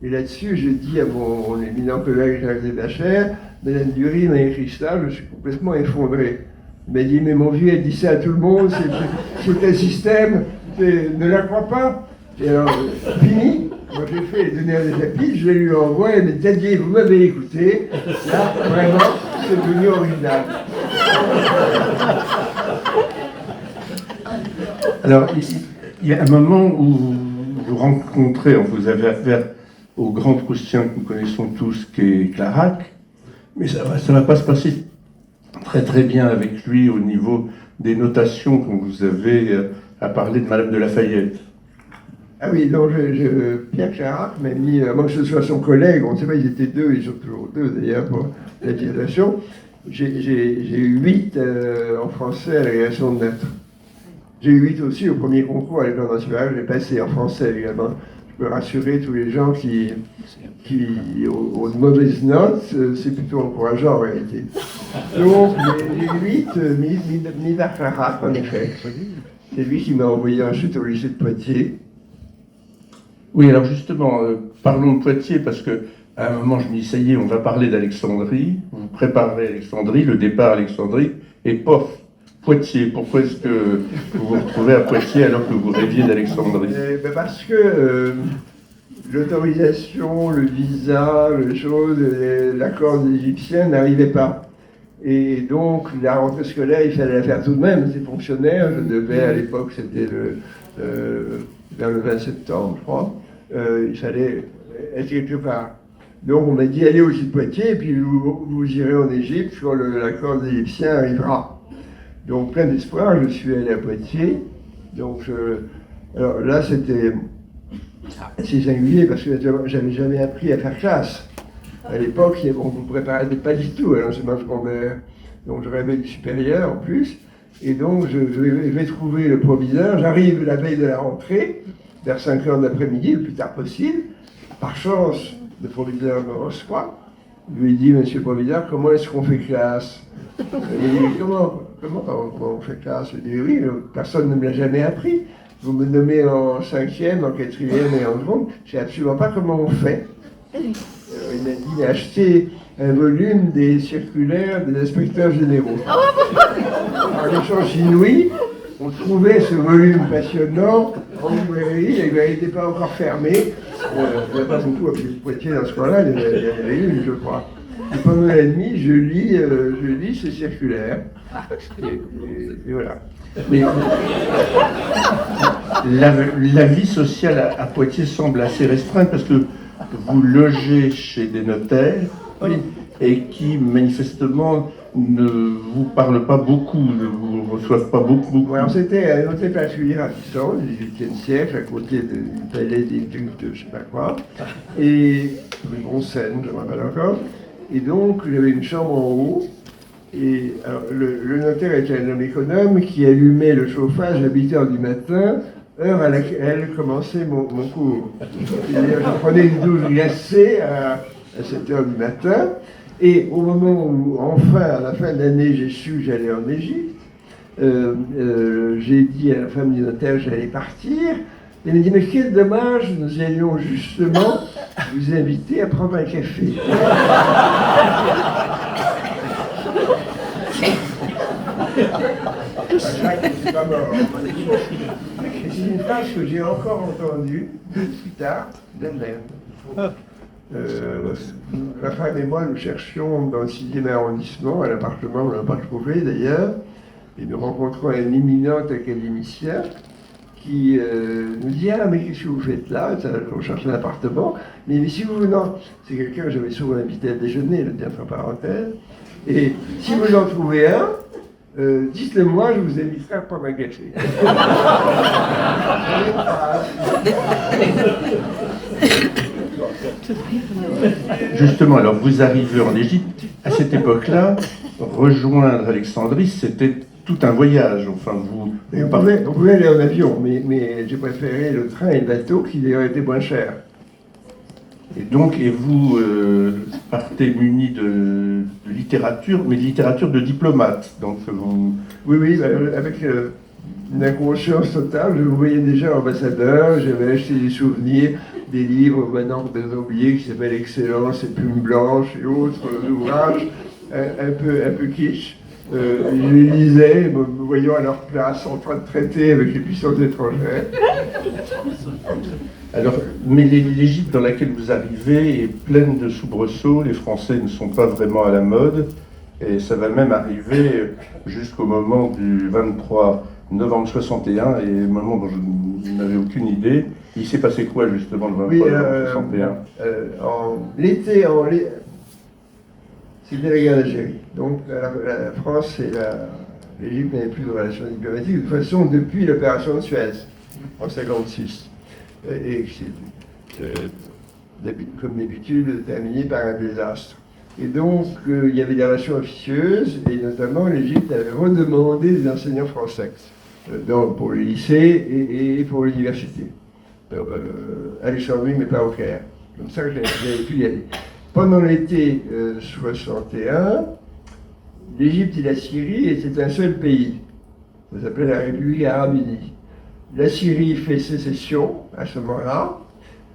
Et là-dessus, je dis à mon éminent collègue Jacques Desbachers, Madame Dury m'a écrit ça, je suis complètement effondré. Il m'a dit, mais mon vieux, elle dit ça à tout le monde, c'est un système, ne la crois pas. Et alors, fini, moi j'ai fait les données des chapitres, je lui envoie, et m'a dit, vous m'avez écouté, là, vraiment, c'est devenu original. Alors, il y a un moment où vous rencontrez, vous avez affaire au grand Proustien que nous connaissons tous, qui est Clairac, mais ça va pas se passer très très bien avec lui au niveau des notations quand vous avez à parler de Madame de Lafayette. Ah oui, non, Pierre Clairac m'a mis, à moins que ce soit son collègue, on ne sait pas, ils étaient deux, ils sont toujours deux d'ailleurs pour la dissertation. J'ai eu 8 en français à l'agrégation de lettres. J'ai eu 8 aussi au premier concours à l'École nationale, j'ai passé en français également. Je peux rassurer tous les gens qui aux mauvaises notes, c'est plutôt encourageant en réalité. Donc, j'ai eu 8 mis vers Clairac, en effet. C'est lui qui m'a envoyé ensuite au lycée de Poitiers. Oui, alors justement, parlons de Poitiers, parce que à un moment, je me dis, ça y est, on va parler d'Alexandrie, vous préparez Alexandrie, le départ à Alexandrie, et pof, Poitiers. Pourquoi est-ce que vous vous retrouvez à Poitiers alors que vous rêviez d'Alexandrie? Parce que l'autorisation, le visa, l'accord égyptien n'arrivait pas. Et donc, la rentrée scolaire, il fallait la faire tout de même. C'est fonctionnaire, je devais, à l'époque, c'était vers le 20 septembre, je crois, il fallait être quelque part. Donc, on m'a dit, allez au lycée de Poitiers, et puis vous irez en Égypte quand l'accord égyptien arrivera. Donc, plein d'espoir, je suis allé à Poitiers. Donc, alors là, c'était assez singulier, parce que j'avais jamais appris à faire classe. À l'époque, on ne vous préparait pas du tout à l'enseignement secondaire. Donc, je rêvais du supérieur en plus. Et donc, je vais trouver le proviseur. J'arrive la veille de la rentrée, vers 5 heures de l'après-midi, le plus tard possible. Par chance, le proviseur me reçoit. Je lui dis, monsieur le proviseur, comment est-ce qu'on fait classe? Il me dit, comment on fait classe? Je lui dis, oui, personne ne me l'a jamais appris. Vous me nommez en 5e, en 4e et en seconde. Je ne sais absolument pas comment on fait. Il m'a dit d'acheter un volume des circulaires des inspecteurs généraux. En échange inouï, on trouvait ce volume passionnant en librairie, il n'était pas encore fermé. Il n'y a pas beaucoup à Poitiers dans ce coin-là, il y en avait une, je crois. Et pendant la nuit, je lis ces circulaires. Et voilà. Mais la vie sociale à Poitiers semble assez restreinte parce que vous logez chez des notaires, oui, et qui manifestement ne vous parlent pas beaucoup, ne vous reçoivent pas beaucoup. Ouais, c'était un hôtel particulier à Tisson, du XVIIIe siècle, à côté du palais des ducs de je sais pas quoi, et une grosse scène, je me rappelle encore. Et donc, j'avais une chambre en haut, et alors, le notaire était un homme économe qui allumait le chauffage à 8 h du matin, heure à laquelle commençait mon cours. Je prenais une douche glacée à 7 h du matin, et au moment où, enfin, à la fin de l'année, j'ai su que j'allais en Égypte, j'ai dit à la femme du notaire que j'allais partir. Elle m'a dit, mais quel dommage, nous allions justement vous inviter à prendre un café. C'est pas mort. C'est une phrase que j'ai encore entendue plus tard d'elle-même. Ma femme et moi, nous cherchions dans le 6e arrondissement, un appartement, on ne l'a pas trouvé d'ailleurs, et nous rencontrons un éminent académicien qui nous dit, ah, mais qu'est-ce que vous faites là? On cherche un appartement. Mais si vous, non, c'est quelqu'un que j'avais souvent invité à déjeuner, le dire entre parenthèses. Et si vous en trouvez un, dites-le moi, je vous inviterai à prendre un café. Justement, alors vous arrivez en Égypte, à cette époque-là, rejoindre Alexandrie, c'était tout un voyage. Enfin, on pouvait aller en avion, mais j'ai préféré le train et le bateau qui d'ailleurs étaient moins chers. Et donc, vous partez muni de littérature, mais de littérature de diplomate. Donc, Oui, avec une inconscience totale, je me voyais déjà ambassadeur, j'avais acheté des souvenirs, des livres maintenant des oubliés qui s'appellent Excellence et Plume Blanche et autres ouvrages un peu kitsch. Je les lisais, me voyant à leur place en train de traiter avec les puissances étrangères. Alors, mais l'Égypte dans laquelle vous arrivez est pleine de soubresauts, les Français ne sont pas vraiment à la mode, et ça va même arriver jusqu'au moment du 23 novembre 61, et au moment dont vous n'avez aucune idée. Il s'est passé quoi justement le 23 Oui, novembre 61? C'était la guerre d'Algérie. Donc la France et l'Égypte n'avaient plus de relations diplomatiques, de toute façon, depuis l'opération de Suez, en 1956. Et comme d'habitude, terminé par un désastre. Et donc, il y avait des relations officieuses, et notamment l'Égypte avait redemandé des enseignants français pour les lycées et pour l'université. Alexandrie, mais pas au Caire. Comme ça que j'avais pu y aller. Pendant l'été 61, l'Égypte et la Syrie étaient un seul pays. Ça s'appelait la République arabe unie. La Syrie fait sécession à ce moment-là,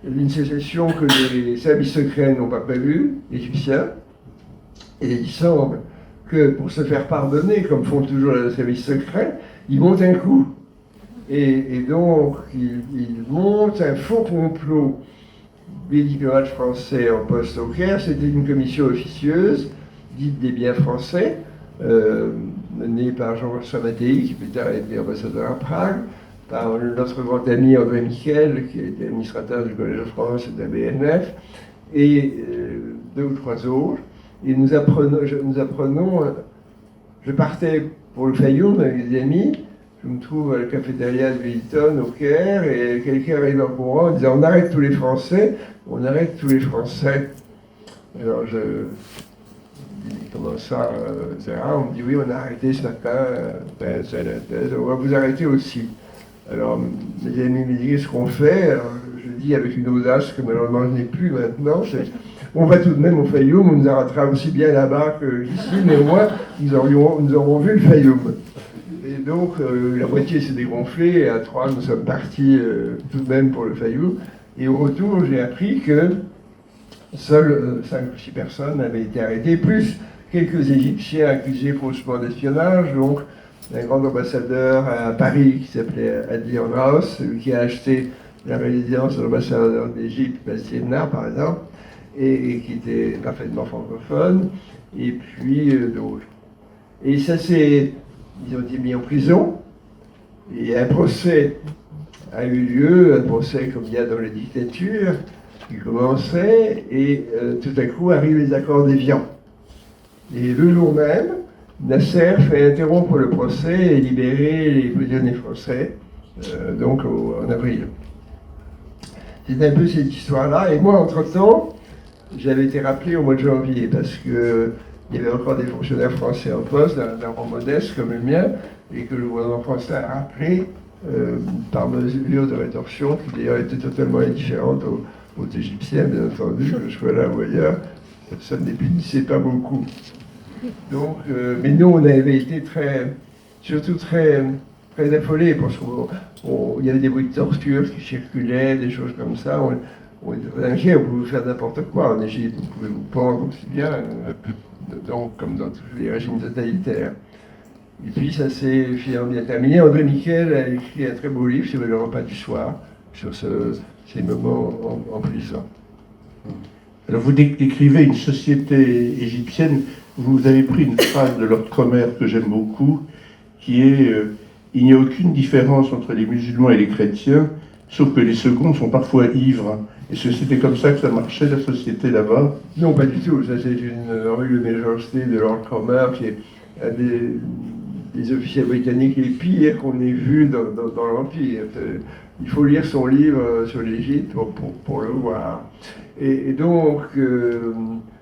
une sécession que les services secrets n'ont pas prévue, égyptiens. Et il semble que pour se faire pardonner, comme font toujours les services secrets, ils montent un coup. Et donc, ils montent un faux complot des diplomates français en poste au Caire. C'était une commission officieuse, dite des biens français, menée par Jean-François Mattei, qui plus tard a été ambassadeur à Prague, par notre grand ami André Michel, qui était administrateur du Collège de France et de la BNF, et 2 ou 3 autres. Et nous apprenons, je partais pour le Fayoum avec des amis, je me trouve à la cafétéria de Hilton au Caire, et quelqu'un arrive en courant en disant on arrête tous les Français, on arrête tous les Français. Alors je dis comment ça, etc. On me dit oui, on a arrêté ce matin, on va vous arrêter aussi. Alors mes amis me disent ce qu'on fait, alors, je dis avec une audace que malheureusement je n'ai plus maintenant, on va tout de même au Fayoum, on nous arrêtera aussi bien là-bas qu'ici, mais au moins nous aurons vu le Fayoum. Et donc la moitié s'est dégonflée, et à 3 nous sommes partis tout de même pour le Fayoum. Et au retour, j'ai appris que seules 5 ou 6 personnes avaient été arrêtées, plus quelques Égyptiens accusés faussement d'espionnage, donc un grand ambassadeur à Paris qui s'appelait Adli Andraos, qui a acheté la résidence de l'ambassadeur d'Égypte, Bastienna par exemple, et qui était parfaitement francophone, et puis d'autres. Et ça ils ont été mis en prison, et un procès a eu lieu, un procès comme il y a dans les dictatures, qui commençait, et tout à coup arrivent les accords d'Évian. Et le jour même, Nasser fait interrompre le procès et libérer les prisonniers français, donc en avril. C'est un peu cette histoire-là, et moi, entre-temps, j'avais été rappelé au mois de janvier, parce qu'il y avait encore des fonctionnaires français en poste, d'un rang modeste comme le mien, et que le gouvernement français a rappelé par mesure de rétorsion, qui d'ailleurs était totalement indifférente aux Égyptiens, bien entendu, que je sois là ou ailleurs, ça ne les punissait pas beaucoup. Donc, mais nous, on avait été surtout très affolés, parce qu'il y avait des bruits de torture qui circulaient, des choses comme ça. On était très inquiets, on pouvait faire n'importe quoi en Égypte, on pouvait vous pendre aussi bien, donc, comme dans tous les régimes totalitaires. Et puis ça s'est finalement bien terminé. André Michel a écrit un très beau livre sur le repas du soir, sur ces moments en prison. Alors vous décrivez une société égyptienne, vous avez pris une phrase de Lord Cromer que j'aime beaucoup, qui est il n'y a aucune différence entre les musulmans et les chrétiens, sauf que les seconds sont parfois ivres. Est-ce que c'était comme ça que ça marchait, la société là-bas? Non, pas du tout. Ça, c'est une horrible méchanceté de Lord Cromer, qui est un des officiers britanniques les pires qu'on ait vus dans l'Empire. Il faut lire son livre sur l'Égypte pour le voir. Et donc,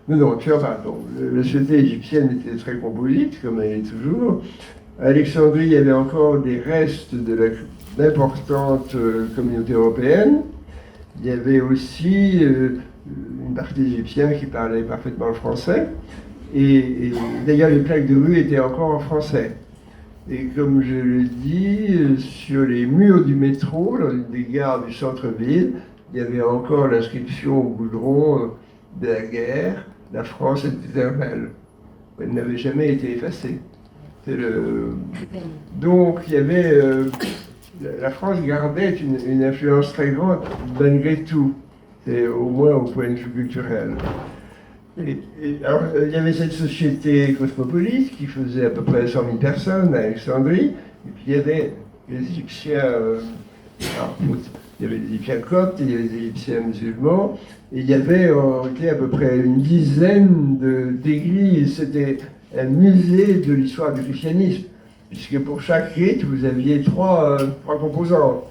non, pardon, la société égyptienne était très composite, comme elle est toujours. À Alexandrie, il y avait encore des restes de l'importante communauté européenne. Il y avait aussi une partie d'Égyptiens qui parlaient parfaitement le français. Et d'ailleurs, les plaques de rue étaient encore en français. Et comme je le dis, sur les murs du métro, dans une des gares du centre-ville, il y avait encore l'inscription au goudron de la guerre, la France est éternelle. Elle n'avait jamais été effacée. Donc il y avait... la France gardait une influence très grande, malgré tout, et au moins au point de vue culturel. Alors, il y avait cette société cosmopolite qui faisait à peu près 100 000 personnes à Alexandrie, et puis il y avait les Égyptiens Alors, il y avait des Égyptiens coptes, il y avait des Égyptiens musulmans, et il y avait en réalité à peu près une dizaine d'églises. C'était un musée de l'histoire du christianisme, puisque pour chaque rite, vous aviez trois composants.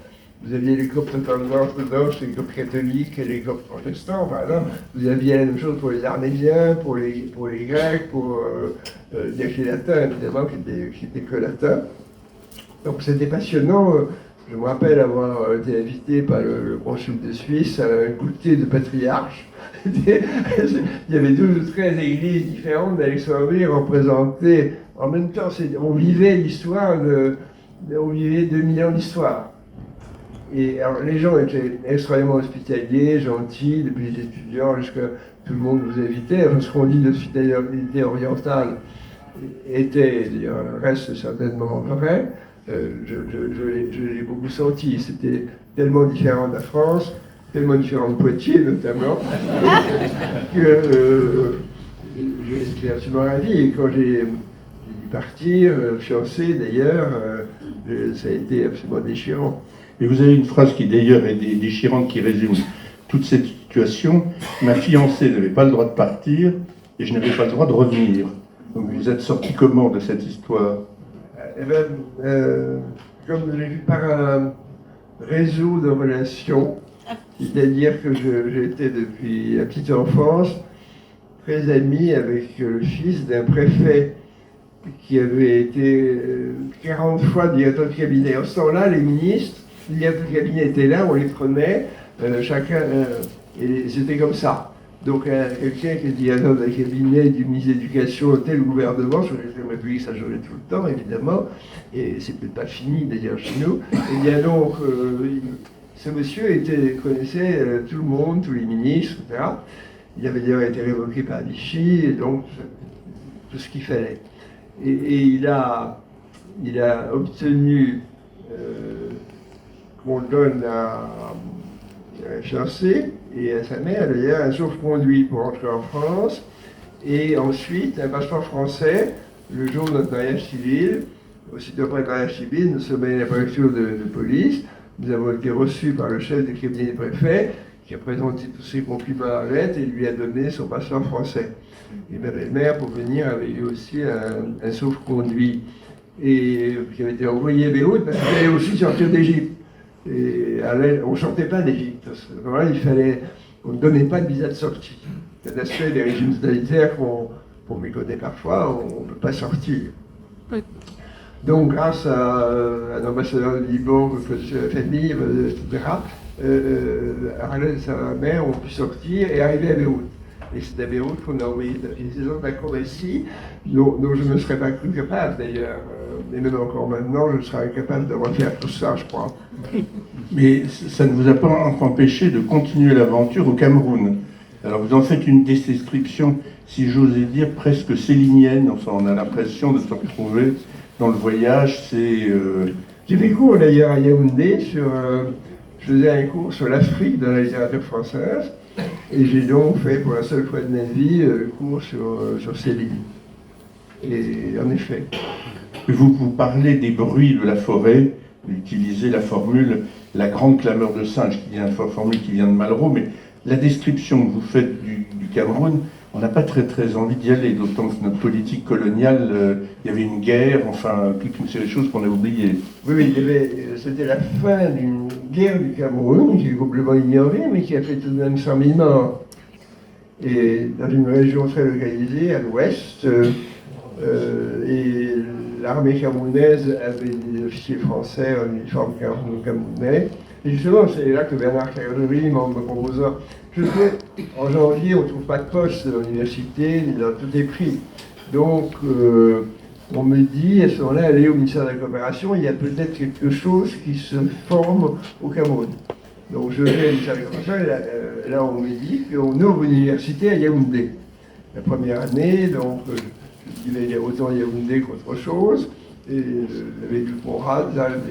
Vous aviez les coptes orthodoxes, les coptes catholiques et les coptes protestants, par exemple. Vous aviez la même chose pour les Arméniens, pour les Grecs, pour les latins, évidemment, qui étaient que latins. Donc c'était passionnant. Je me rappelle avoir été invité par le consul de Suisse à un goûter de patriarches. Il y avait 12 ou 13 églises différentes d'Alexandrie représentées. En même temps, on vivait l'histoire, on vivait 2000 ans d'histoire. Et alors, les gens étaient extrêmement hospitaliers, gentils, depuis les étudiants jusqu'à tout le monde vous invitait. Enfin, ce qu'on dit d'hospitalité orientale reste certainement vrai. Je l'ai beaucoup senti. C'était tellement différent de la France, tellement différent de Poitiers notamment, que j'étais absolument ravi. Et quand j'ai dû partir, fiancé d'ailleurs, ça a été absolument déchirant. Et vous avez une phrase qui d'ailleurs est déchirante, qui résume toute cette situation. Ma fiancée n'avait pas le droit de partir et je n'avais pas le droit de revenir. Donc vous êtes sorti comment de cette histoire? Eh bien, comme je l'ai vu par un réseau de relations, c'est-à-dire que j'étais depuis la petite enfance très ami avec le fils d'un préfet qui avait été 40 fois directeur de cabinet. En ce temps-là, les ministres, les directeurs de cabinet étaient là, on les prenait, chacun, et c'était comme ça. Donc quelqu'un qui est directeur de cabinet du ministre de l'Éducation, tel gouvernement, sur les République, ça changeait tout le temps, évidemment, et c'est peut-être pas fini d'ailleurs chez nous. Et bien donc, ce monsieur connaissait tout le monde, tous les ministres, etc. Il avait d'ailleurs été révoqué par Vichy, et donc tout ce qu'il fallait. Et il a obtenu qu'on donne à un fiancé et à sa mère d'ailleurs un sauf-conduit pour entrer en France, et ensuite un passeport français le jour de notre mariage civil. Aussitôt après le mariage civil, nous sommes allés à la préfecture de police, nous avons été reçus par le chef du cabinet des préfets, qui a présenté tous ses compliments à Arlette et lui a donné son passeport français. Et ma belle-mère, pour venir, avait eu aussi un sauf-conduit, et qui avait été envoyé à Beyrouth parce qu'il allait aussi sortir d'Égypte. Et on ne sortait pas d'Égypte. On ne donnait pas de visa de sortie. C'est un aspect des régimes totalitaires qu'on méconnaît parfois, on ne peut pas sortir. Oui. Donc, grâce à un ambassadeur du Liban, la famille, etc., Arlette et sa mère ont pu sortir et arriver à Beyrouth. Et c'est à Beyrouth qu'on a envoyé des autres acrobaties dont je ne me serais pas cru capable d'ailleurs. Et même encore maintenant, je serais incapable de refaire tout ça, je crois. Mais ça ne vous a pas empêché de continuer l'aventure au Cameroun. Alors vous en faites une description, si j'osais dire, presque célinienne. Enfin, on a l'impression de se retrouver dans le voyage. J'ai fait cours d'ailleurs à Yaoundé je faisais un cours sur l'Afrique dans la littérature française. Et j'ai donc fait pour la seule fois de ma vie le cours sur Céline. Et en effet. Vous parlez des bruits de la forêt, vous utilisez la formule « la grande clameur de singe », une formule qui vient de Malraux, mais la description que vous faites du Cameroun, on n'a pas très envie d'y aller, d'autant que notre politique coloniale, il y avait une guerre, enfin, toute une série de choses qu'on a oubliées. Oui, c'était la fin d'une guerre du Cameroun, qui est complètement ignorée, mais qui a fait tout de même 100 000 morts. Et dans une région très localisée, à l'ouest, et l'armée camerounaise avait des officiers français en uniforme camerounais. Et justement, c'est là que Bernard Cagliari me proposa. En janvier, on ne trouve pas de poste à l'université, tout est pris. Donc, on me dit, à ce moment-là, allez au ministère de la Coopération, il y a peut-être quelque chose qui se forme au Cameroun. Donc, je vais au ministère de la Coopération, et là, on me dit qu'on ouvre une université à Yaoundé. La première année, donc, je disais, il y a autant Yaoundé qu'autre chose. Et j'avais lu Conrad,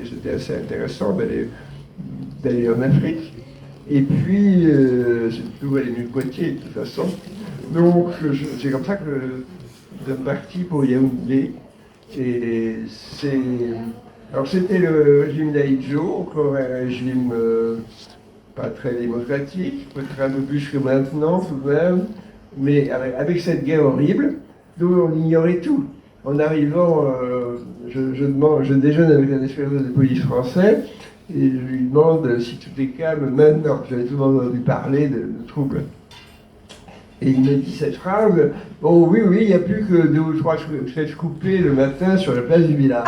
c'était assez intéressant d'aller en Afrique. Et puis, c'est toujours aller mieux Poitiers, de toute façon. Donc, c'est comme ça que je suis parti pour Yaoundé. Et Alors c'était le régime d'Aïdjo, encore un régime pas très démocratique, peut-être un peu plus que maintenant tout de même, mais avec cette guerre horrible, d'où on ignorait tout. En arrivant, je déjeune avec un inspecteur de police français, et je lui demande si tout est calme maintenant. J'avais tout le monde entendu parler de troubles. Et il me dit cette phrase, oh oui, oui, il n'y a plus que 2 ou 3 chaises coupées le matin sur la place du village.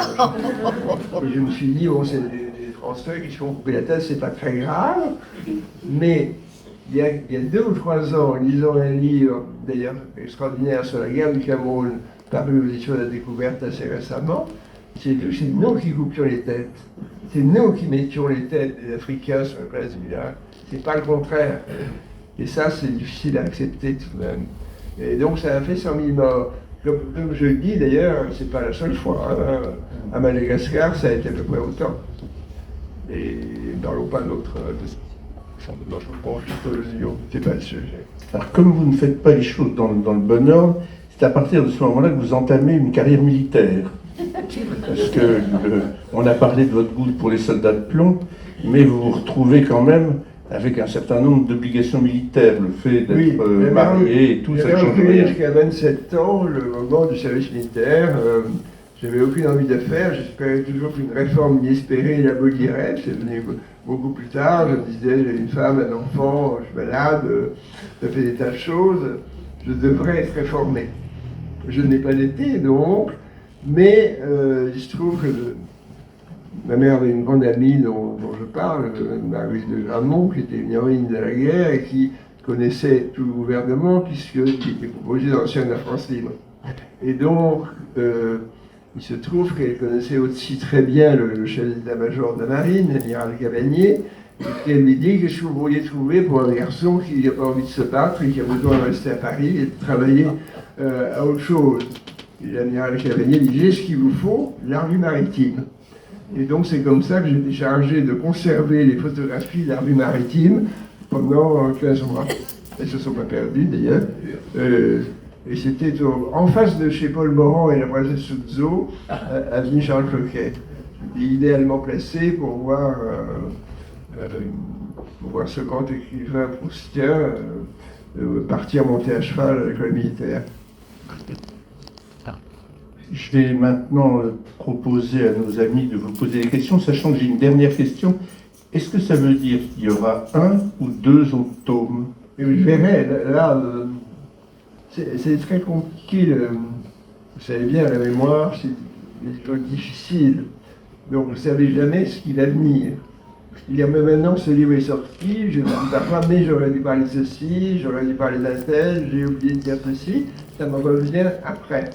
Et je me suis dit, bon, c'est des Français qui se font couper la tête, c'est pas très grave. Mais il y a 2 ou 3 ans, en lisant un livre, d'ailleurs extraordinaire, sur la guerre du Cameroun, paru aux éditions de la Découverte assez récemment, c'est nous qui coupions les têtes. C'est nous qui mettions les têtes des Africains sur la place du village. C'est pas le contraire. Et ça, c'est difficile à accepter tout de même. Et donc, ça a fait 100 000 morts. Comme je le dis d'ailleurs, c'est pas la seule fois. Hein. À Madagascar, ça a été à peu près autant. Et dans pas d'autres c'est pas le sujet. Alors, comme vous ne faites pas les choses dans le bon ordre, c'est à partir de ce moment-là que vous entamez une carrière militaire. Parce que on a parlé de votre goût pour les soldats de plomb, mais vous vous retrouvez quand même avec un certain nombre d'obligations militaires, le fait d'être marié et tout ça. J'avais reculé jusqu'à 27 ans, le moment du service militaire. J'avais aucune envie de faire, j'espérais toujours qu'une réforme inespérée l'abolirait. C'est venu beaucoup plus tard, je me disais, j'ai une femme, un enfant, je suis malade, ça fait des tas de choses, je devrais être réformé. Je n'ai pas été, donc, mais il se trouve que ma mère avait une grande amie dont je parle, Marie de Gramont, qui était une héroïne de la guerre et qui connaissait tout le gouvernement, puisqu'il était composé d'anciens de la France libre. Et donc, il se trouve qu'elle connaissait aussi très bien le chef d'état-major de la marine, l'amiral Cavanier, et qu'elle lui dit: qu'est-ce que vous pourriez trouver pour un garçon qui n'a pas envie de se battre et qui a besoin de rester à Paris et de travailler à autre chose. Et l'amiral Cavanier lui dit: j'ai ce qu'il vous faut, l'armée maritime. Et donc c'est comme ça que j'ai été chargé de conserver les photographies d'armée maritime pendant 15 mois. Elles ne se sont pas perdues d'ailleurs. Et c'était en face de chez Paul Morand et la princesse Suzzo, avenue Charles Cloquet. Idéalement placé pour voir ce grand écrivain proustien partir monter à cheval à l'école militaire. Je vais maintenant proposer à nos amis de vous poser des questions, sachant que j'ai une dernière question. Est-ce que ça veut dire qu'il y aura 1 ou 2 autres tomes? Et je verrai, là, c'est très compliqué. Vous savez bien, la mémoire, c'est des choses difficiles. Donc, vous ne savez jamais ce qui va venir. Il y a même maintenant, ce livre est sorti, je me dis parfois, mais j'aurais dû parler de ceci, j'aurais dû parler d'un tel, j'ai oublié de dire ceci, ça me revient après.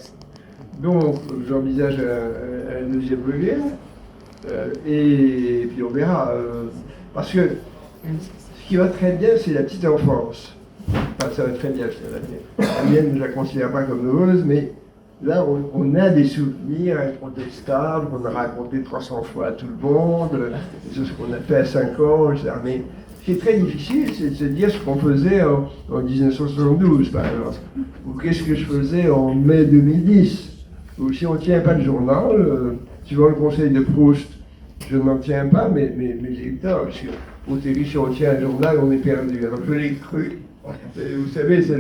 Donc, j'envisage un deuxième volume, et puis on verra. Parce que ce qui va très bien, c'est la petite enfance. Enfin, ça va très bien, la mienne, je ne la considère pas comme heureuse, mais là, on a des souvenirs incontestables, qu'on a raconté 300 fois à tout le monde, c'est ce qu'on a fait à 5 ans, etc. Mais ce qui est très difficile, c'est de se dire ce qu'on faisait en 1972, par exemple, ou qu'est-ce que je faisais en mai 2010. Ou si on ne tient pas de journal, suivant le conseil de Proust, je n'en tiens pas, mais j'ai tort, parce qu'au télé, si on tient un journal, on est perdu. Alors je l'ai cru. Vous savez, c'est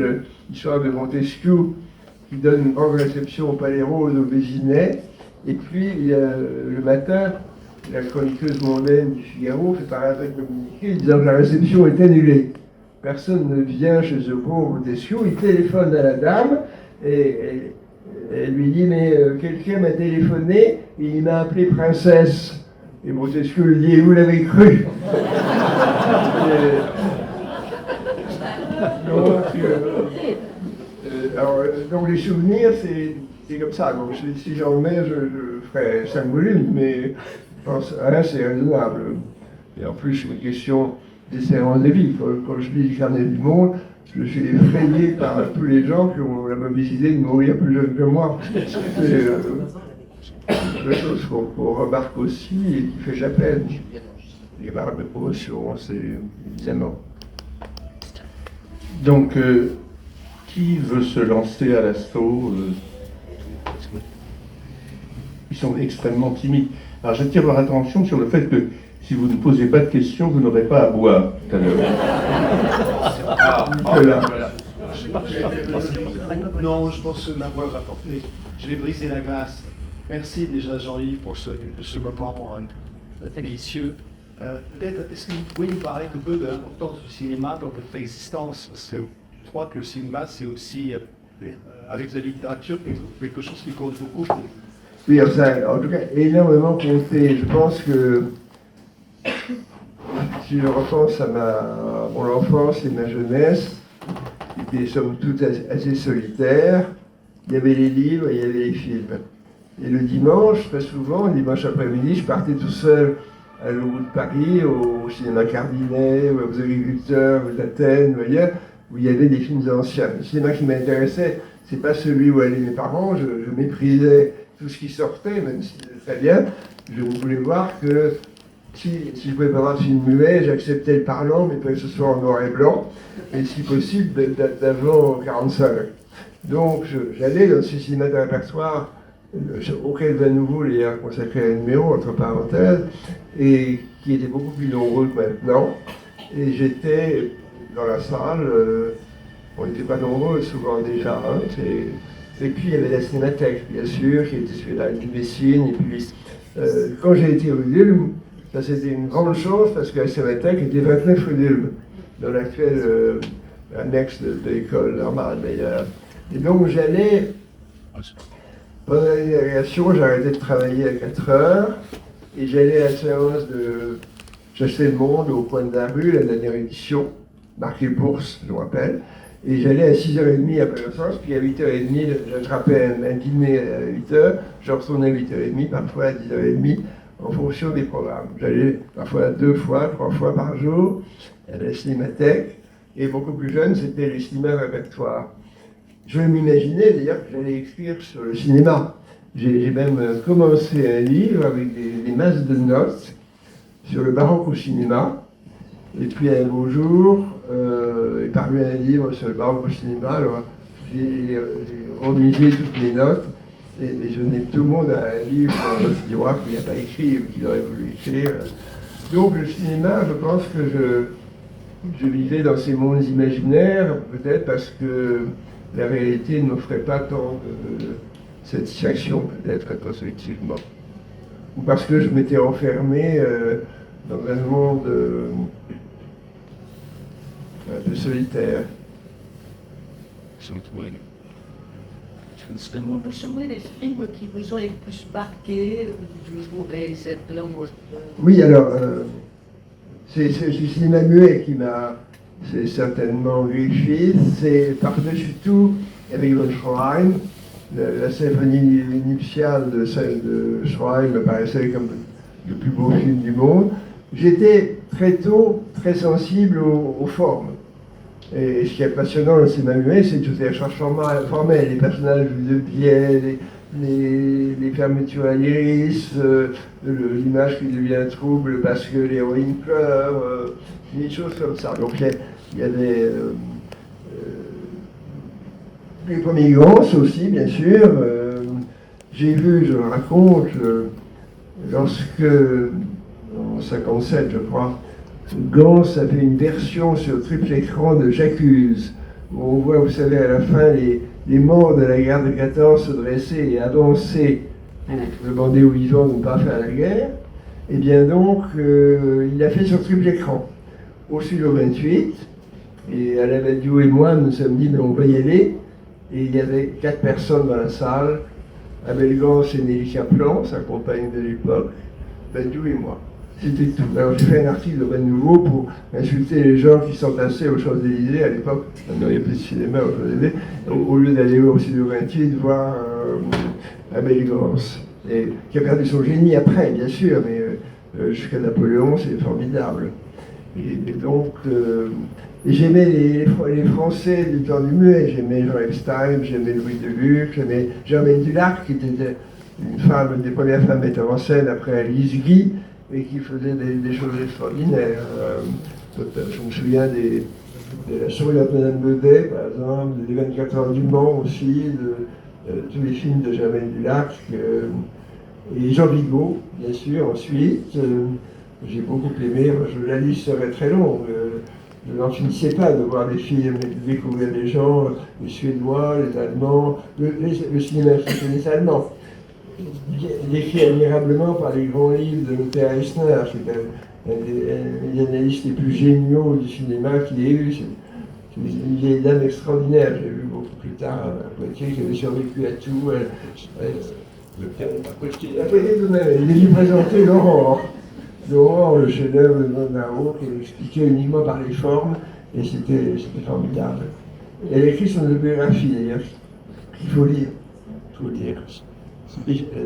l'histoire de Montesquieu qui donne une grande réception au Palais Rose au Vésinet, et puis le matin, la chroniqueuse mondaine du Figaro fait paraître un communiqué disant que la réception est annulée. Personne ne vient chez ce pauvre Montesquieu, il téléphone à la dame, et elle lui dit: mais quelqu'un m'a téléphoné et il m'a appelé princesse. Et Montesquieu lui dit: et vous l'avez cru? Donc les souvenirs, c'est comme ça. Donc si j'en mets, je ferai 5 volumes, mais je pense que c'est raisonnable. Et en plus, c'est une question d'espérance de vie. Quand je lis le Carnet du Monde, je suis effrayé par tous les gens qui ont la mauvaise idée de mourir plus jeune que moi. C'est la chose qu'on remarque aussi et qui fait chapelle. Les marques de promotion, c'est évidemment. Donc, qui veut se lancer à l'assaut? Ils sont extrêmement timides. Alors j'attire votre attention sur le fait que si vous ne posez pas de questions, vous n'aurez pas à boire tout à l'heure. Voilà. Non, je pense m'avoir apporté. Je vais briser la glace. Merci déjà Jean-Yves pour ce moment délicieux. Peut-être, est-ce que vous pouvez nous parler un peu de l'importance du cinéma dans votre existence? Parce que je crois que le cinéma, c'est aussi, avec la littérature, quelque chose qui compte beaucoup. Oui, ça a en tout cas énormément compté. Je pense que si je repense à mon enfance et ma jeunesse, qui étaient somme toute assez solitaires, il y avait les livres et il y avait les films. Et le dimanche, très souvent, le dimanche après-midi, je partais tout seul à l'Eau de Paris, au cinéma Cardinet, aux Agriculteurs, aux Athènes, vous voyez, où il y avait des films anciens. Le cinéma qui m'intéressait, c'est pas celui où allaient mes parents, je méprisais tout ce qui sortait, même si c'était très bien. Je ne voulais voir que si je pouvais pas voir de film muet, j'acceptais le parlant, mais pas que ce soit en noir et blanc, et si possible d'avant 45. Donc j'allais dans ce cinéma de répertoire, auquel Van Nouveau a consacré un numéro, entre parenthèses, et qui était beaucoup plus nombreux que maintenant. Et j'étais dans la salle, on n'était pas nombreux souvent déjà, hein, et puis il y avait la Cinémathèque, bien sûr, qui était sur la Messine, et puis quand j'ai été au Dulme, ça c'était une grande chose parce que la Cinémathèque était 29 rue Dulme, dans l'actuel annexe de l'école normale d'ailleurs. Et donc j'allais, pendant l'agrégation, j'arrêtais de travailler à 4 heures, et j'allais à la séance de Chasser le Monde au coin de la rue, la dernière édition, marquée Bourse, je me rappelle. Et j'allais à 6h30 après le sens, puis à 8h30, j'attrapais un dîner à 8h, je retournais à 8h30, parfois à 10h30, en fonction des programmes. J'allais parfois 2 fois, 3 fois par jour à la Cinémathèque, et beaucoup plus jeune, c'était les cinémas répertoires. Je m'imaginais d'ailleurs que j'allais écrire sur le cinéma. J'ai même commencé un livre avec des masses de notes sur le baroque au cinéma. Et puis un beau jour, est paru un livre sur le baroque au cinéma. Alors j'ai remisé toutes mes notes et je n'ai tout le monde à un livre qui voit qu'il n'a pas écrit ou qu'il aurait voulu écrire. Donc le cinéma, je pense que je vivais dans ces mondes imaginaires, peut-être parce que la réalité ne m'offrait pas tant de satisfaction, peut-être rétrospectivement. Ou parce que je m'étais enfermé dans un monde un peu solitaire. Vous les films qui vous ont les plus marqué, vous trouvez cette langue? Oui, alors, c'est ce cinéma muet qui m'a certainement Griffith, c'est par-dessus tout, avec von Stroheim, la symphonie nuptiale de Stroheim me paraissait comme le plus beau film du monde. J'étais très tôt très sensible aux formes. Et ce qui est passionnant dans le cinéma muet, c'est toutes les recherches formelles, les personnages de biais, les fermetures à l'iris, l'image qui devient trouble parce que l'héroïne pleure, des choses comme ça. Donc il y avait les premiers Gans aussi, bien sûr. J'ai vu, je le raconte, lorsque, en 57, je crois, Gans a fait une version sur triple écran de J'accuse, où on voit, vous savez, à la fin, les morts de la guerre de 14 se dresser et avancer pour demander aux vivants de ne pas faire la guerre. Et bien donc, il l'a fait sur triple écran, au Studio 28, et Alain Badiou et moi nous sommes dit, mais on va y aller. Et il y avait 4 personnes dans la salle, Abel Gans et Nelly Kaplan, sa compagne de l'époque, Badiou et moi. C'était tout. Alors j'ai fait un article de Van Nouveau pour insulter les gens qui s'entassaient aux Champs-Élysées à l'époque. Maintenant il n'y a plus de cinéma aux Champs-Élysées. Au lieu d'aller au Studio 28 voir Abel Gans. Et qui a perdu son génie après, bien sûr, mais jusqu'à Napoléon, c'est formidable. Et donc, j'aimais les Français du temps du muet. J'aimais Jean Epstein, j'aimais Louis Deluc, j'aimais Germaine Dulac, qui était une des premières femmes metteurs en scène après Alice Guy, et qui faisait des choses extraordinaires. Je me souviens de La souriante Madame Beudet, par exemple, des 24 heures du Mans aussi, de tous les films de Germaine Dulac. Et Jean Vigo, bien sûr, ensuite. J'ai beaucoup aimé, la liste serait très longue. Je n'en finissais pas de voir des films, de découvrir des gens, les Suédois, les Allemands, le cinéma expressionniste allemand, décrit admirablement par les grands livres de Luther Eisner, c'est un des analystes les plus géniaux du cinéma qu'il ait eu. C'est une vieille dame extraordinaire, j'ai vu beaucoup plus tard à Poitiers, qui avait survécu à tout. Il est venu présenter l'Aurore. L'Aurore, le chef-d'œuvre de Mondaro, qui est expliqué uniquement par les formes, et c'était formidable. Elle a écrit son autobiographie, d'ailleurs, qu'il faut lire. Il faut lire.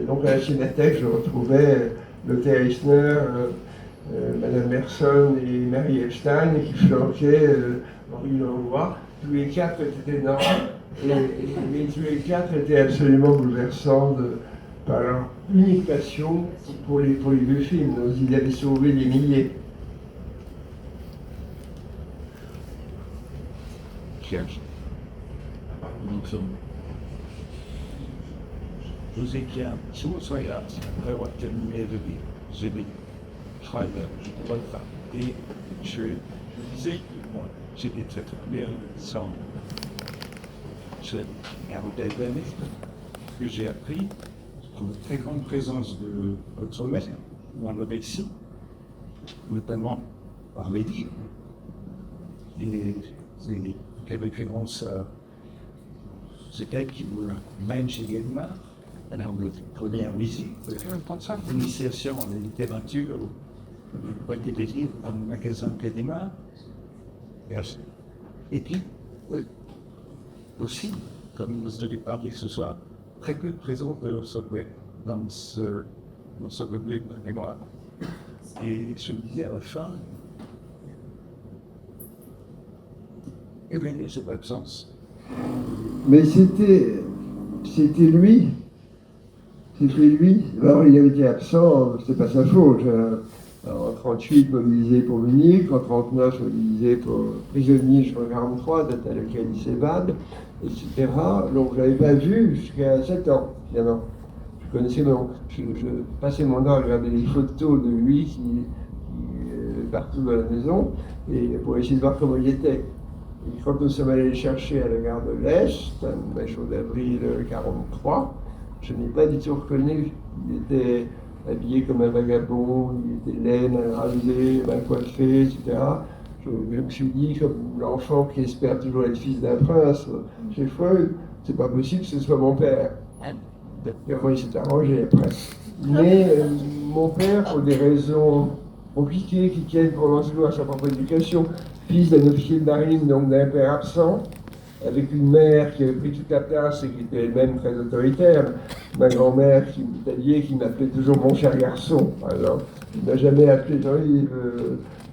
Donc à la Cinémathèque, je retrouvais Luther Eisner, Madame Merson et Mary Epstein, qui flanquaient Henri Langlois. Tous les quatre étaient énormes, et tous les quatre étaient absolument bouleversants par leur unique passion pour les deux films, dont ils avaient sauvé des milliers. Musiker Zuschauers, Leute mehr wie Simi, Schreiber, Läufer, et je disais que moi, j'étais très bien sans cette garde que j'ai appris une très grande présence de votre mère dans le récit, notamment par les livres. Et c'est des références à c'est elle qui vous mène chez Gallimard. Alors, le première visite, l'initiation en littérature, vous voyez des livres dans le magasin Gallimard. Et puis, aussi, comme vous avez parlé ce soir, très peu de présence de Sommet dans ce rubrique de mémoire. Et je me disais à la fin, eh bien, cette absence. Mais c'était lui. C'était lui. Alors, il avait été absent, c'était pas sa faute. Alors, en 38, mobilisé pour Munich, en 39, mobilisé pour prisonnier jusqu'en 43, date à laquelle il s'évade, etc. Donc, je l'avais pas vu jusqu'à 7 ans, finalement. Je connaissais je passais mon temps à regarder les photos de lui qui partout dans la maison, et pour essayer de voir comment il était. Et quand nous sommes allés le chercher à la gare de l'Est, le jour d'avril 43, je n'ai pas du tout reconnu. Il était habillé comme un vagabond, il était laid, mal rasé, mal coiffé, etc. Je me suis dit, comme l'enfant qui espère toujours être fils d'un prince, chez Freud, c'est pas possible que ce soit mon père. Et enfin, il s'est arrangé après. Mais mon père, pour des raisons compliquées qui tiennent probablement à sa propre éducation, fils d'un officier de marine, donc d'un père absent, avec une mère qui avait pris toute la place et qui était elle-même très autoritaire, ma grand-mère qui m'italiait, qui m'appelait toujours mon cher garçon, par exemple. Il ne m'a jamais appelé Jean-Yves,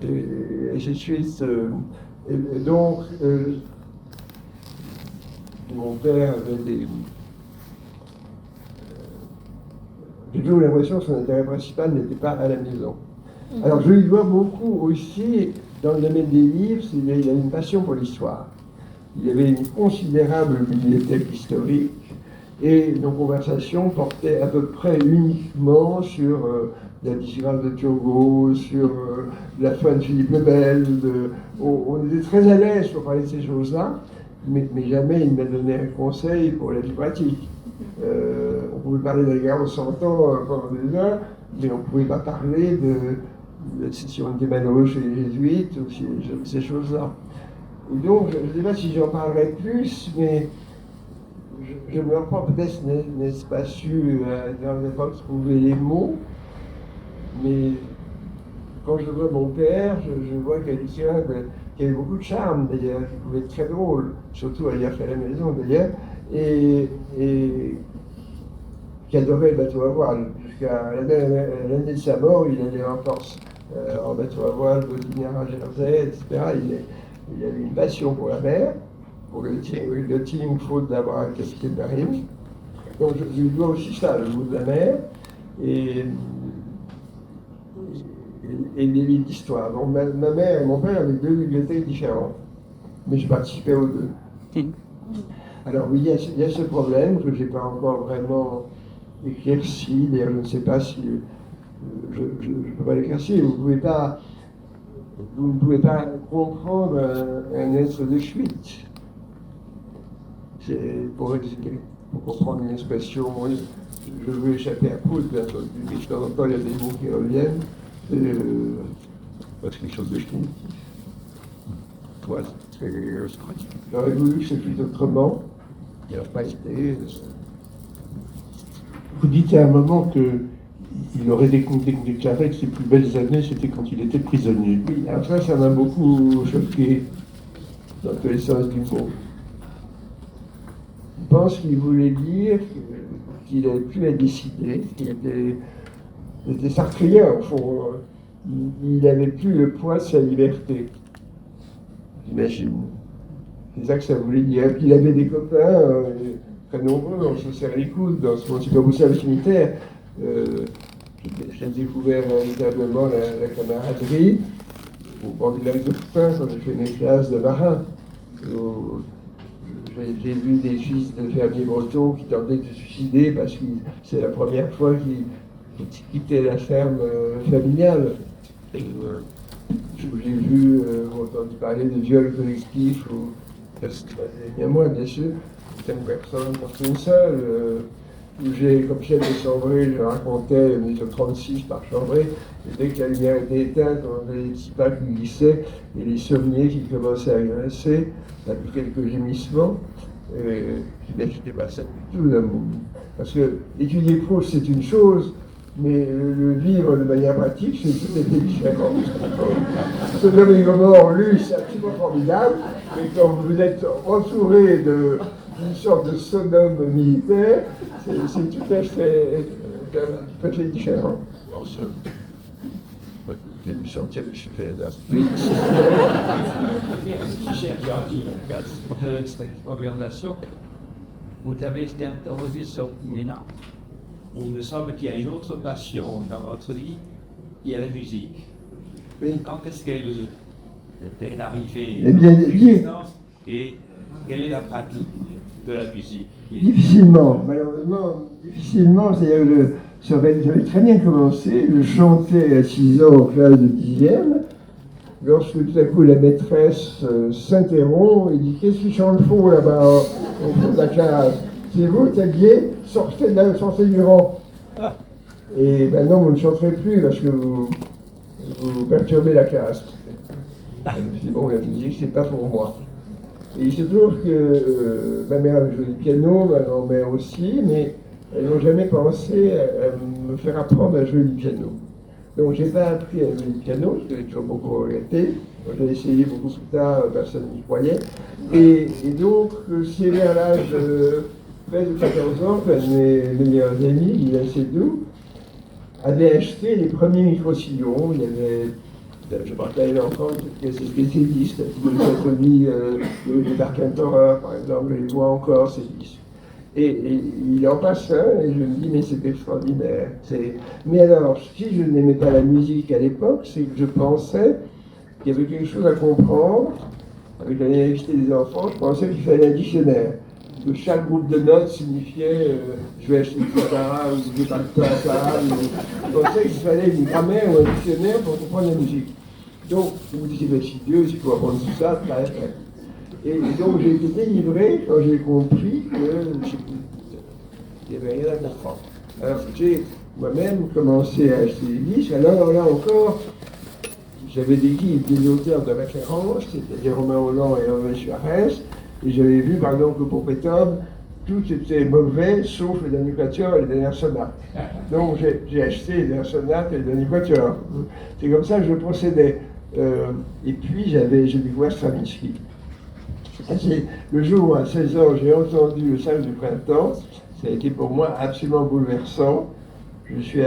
et ainsi de suite. Et donc, mon père avait des... J'ai toujours l'impression que son intérêt principal n'était pas à la maison. Alors, je lui dois beaucoup aussi, dans le domaine des livres, il a une passion pour l'histoire. Il avait une considérable bibliothèque historique et nos conversations portaient à peu près uniquement sur la disgrâce de Turgot, sur la fin de Philippe le Bel. On était très à l'aise pour parler de ces choses-là, mais jamais il m'a donné un conseil pour la vie pratique. On pouvait parler de la guerre de 100 ans pendant des heures, mais on ne pouvait pas parler si on était malheureux chez les jésuites ou ces choses-là. Et donc, je ne sais pas si j'en parlerai plus, mais je me reprends peut-être, n'est-ce pas su, dans l'époque, trouver les mots, mais quand je vois mon père, je vois quelqu'un qui avait beaucoup de charme, d'ailleurs, qui pouvait être très drôle, surtout à lire à la maison, d'ailleurs, et qui adorait le bateau à voile. Jusqu'à l'année de sa mort, il allait en Corse, en bateau à voile, Bodinière à Jersey, etc. Il avait une passion pour la mer, pour le team, faute d'avoir un capitaine de marine. Donc je lui dois aussi ça, le goût de la mer et les livres d'histoire. Donc ma mère et mon père avaient deux bibliothèques différentes, mais je participais aux deux. Alors oui, il y a ce problème que je n'ai pas encore vraiment éclairci. D'ailleurs, je ne sais pas si je ne peux pas l'éclaircir. Vous ne pouvez pas comprendre un être de Schmitt. C'est pour comprendre une expression, je veux échapper à Proust, bien entendu, mais de temps en temps, il y a des mots qui reviennent. C'est quelque chose de Schmitt. J'aurais voulu que c'était tout autrement. Il n'a pas été. Vous dites à un moment qu'il aurait déclaré que ses plus belles années, c'était quand il était prisonnier. Oui, alors ça m'a beaucoup choqué, dans tous les sens du mot. Je pense qu'il voulait dire qu'il n'avait plus à décider, qu'il était sartrien, au fond. Il n'avait plus le poids de sa liberté. J'imagine. C'est ça que ça voulait dire. Puis il avait des copains très nombreux, on se serre les coudes dans ce monde. C'est comme vous savez, le cimetière. J'ai découvert véritablement la camaraderie au bord du lac de Fouin quand j'ai fait mes classes de marins. J'ai vu des fils de fermiers bretons qui tentaient de se suicider parce que c'est la première fois qu'ils quittaient la ferme familiale. J'ai vu, entendu parler de viols collectifs, et moi, bien sûr, 5 personnes pour une seule. J'ai, comme chef de chambrée, je racontais, mais sur 36 par chambrée, et dès que la lumière était éteinte, on avait des petits pas qui glissaient, et les sommiers qui commençaient à grincer, avec quelques gémissements. Je n'étais pas ça du tout dans mon... Parce que étudier Proust, c'est une chose, mais le vivre de manière pratique, c'est tout à fait différent. Ce Gomorrhe lu, c'est absolument formidable, mais quand vous êtes entouré d'une sorte de Sodome militaire, c'est tout à fait différent. Je vais me sentir que je fais là. Cher Jean-Yves, cette organisation, vous avez été interrogé sur Léna. Il me semble qu'il y a une autre passion dans votre vie, qui est la musique. Oui. Quand est-ce qu'elle est arrivée Eh bien, et quelle est la pratique de la musique? Difficilement, malheureusement, difficilement. C'est-à-dire j'avais très bien commencé, je chantais à 6 ans en classe de 10e, lorsque tout à coup la maîtresse s'interrompt et dit « Qu'est-ce qui chante faux là-bas au fond de la classe? C'est vous, Taguier, sortez du rang. » Et maintenant, vous ne chanterez plus parce que vous perturbez la classe. Je me suis dit « Bon, la musique, c'est pas pour moi. » Et il se trouve que ma mère avait joué du piano, ma grand-mère aussi, mais elles n'ont jamais pensé à me faire apprendre à jouer du piano. Donc j'ai pas appris à jouer du piano, je l'ai toujours beaucoup regretté. J'ai essayé beaucoup plus tard, personne n'y croyait. Et donc, c'est vers l'âge de 13 ou 14 ans que mes meilleurs amis, Lila Sédou, avaient acheté les premiers micro-sillons. Il y avait, je partage encore toutes ces spécialistes, de symphonie de Darkentorer, par exemple, je les vois encore, ces disques. Et il en passe un, et je me dis, mais c'est extraordinaire. Mais alors, si je n'aimais pas la musique à l'époque, c'est que je pensais qu'il y avait quelque chose à comprendre. Avec la naïveté des enfants, je pensais qu'il fallait un dictionnaire. Que chaque groupe de notes signifiait je vais acheter du Sahara ou je vais pas le temps à Sahara. Je pensais qu'il fallait une grammaire ou un dictionnaire pour comprendre la musique. Donc, je me disais, ben, si Dieu, il faut apprendre tout ça, très bien. Et donc j'ai été délivré quand j'ai compris qu'il n'y avait rien à comprendre. Alors j'ai moi-même commencé à acheter des disques. Alors là encore, j'avais des guides, des auteurs de référence, c'est-à-dire Romain Holland et Hervé Suarez, et j'avais vu par exemple que pour Beethoven, tout était mauvais, sauf le dernier quatuor et les dernières sonates. Donc j'ai acheté les dernières sonates et les derniers quatuors. C'est comme ça que je procédais. Et puis j'ai découvert Stravinsky. C'est le jour où, à 16 ans, j'ai entendu le Sage du Printemps, ça a été pour moi absolument bouleversant. Je suis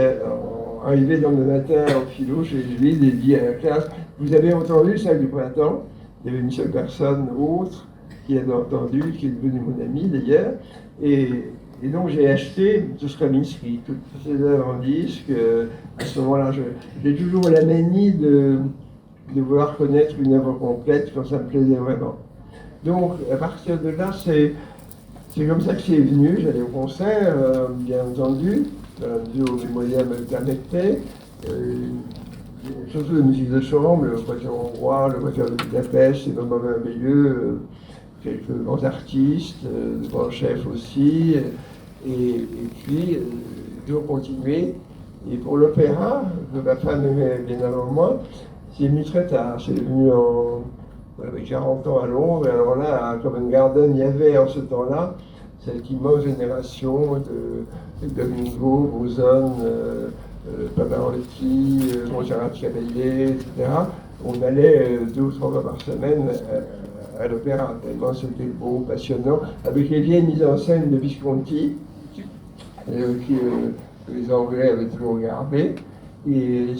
arrivé dans le matin en philo chez lui et dit à la classe, vous avez entendu le Sage du Printemps? Il y avait une seule personne autre qui avait entendu, qui est devenue mon ami d'ailleurs. Et donc j'ai acheté ce Stravinsky, toutes ces œuvres en disque. À ce moment-là, j'ai toujours la manie de vouloir connaître une œuvre complète quand ça me plaisait vraiment. Donc, à partir de là, c'est comme ça que c'est venu. J'allais au concert, bien entendu, dans la mesure où les moyens me le permettaient. Surtout la musique de chambre, le quatuor hongrois, le quatuor de Budapest, c'est vraiment merveilleux. Quelques grands artistes, de grands chefs aussi. Et puis, toujours continuer. Et pour l'opéra, que ma femme aimait bien avant moi, c'est venu très tard. C'est venu avec 40 ans à Londres. Et alors là, à Covent Garden, il y avait en ce temps-là cette immense génération de Domingo, Boson, Pavarotti, Montserrat Caballé, etc. On allait 2 ou 3 fois par semaine à l'opéra, tellement c'était beau, passionnant, avec les vieilles mises en scène de Visconti, que les Anglais avaient toujours gardé. Et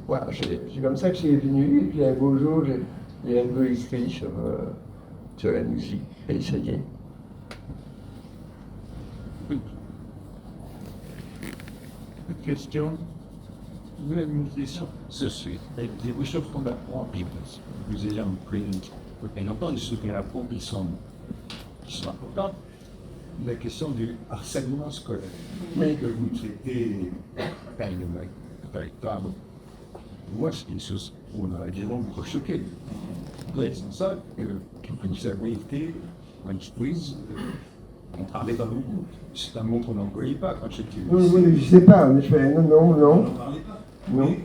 voilà, c'est comme ça que c'est venu. Et puis un beau jour, j'ai un peu écrit sur la musique. Et ça y est. Une question. Vous avez une question ceci. Les recherches qu'on apprend en Bible, nous ayons pris un longtemps de ceux qui apprennent qui sont importants. La question du harcèlement scolaire. Mais que vous traitez par exemple, moi, c'est une chose où on a disons vous choqué. C'est ça que vous avez été, une quiz, on parlait dans le groupe. C'est un mot qu'on n'employait pas quand j'étais. Je ne sais pas, en effet. Non. Mais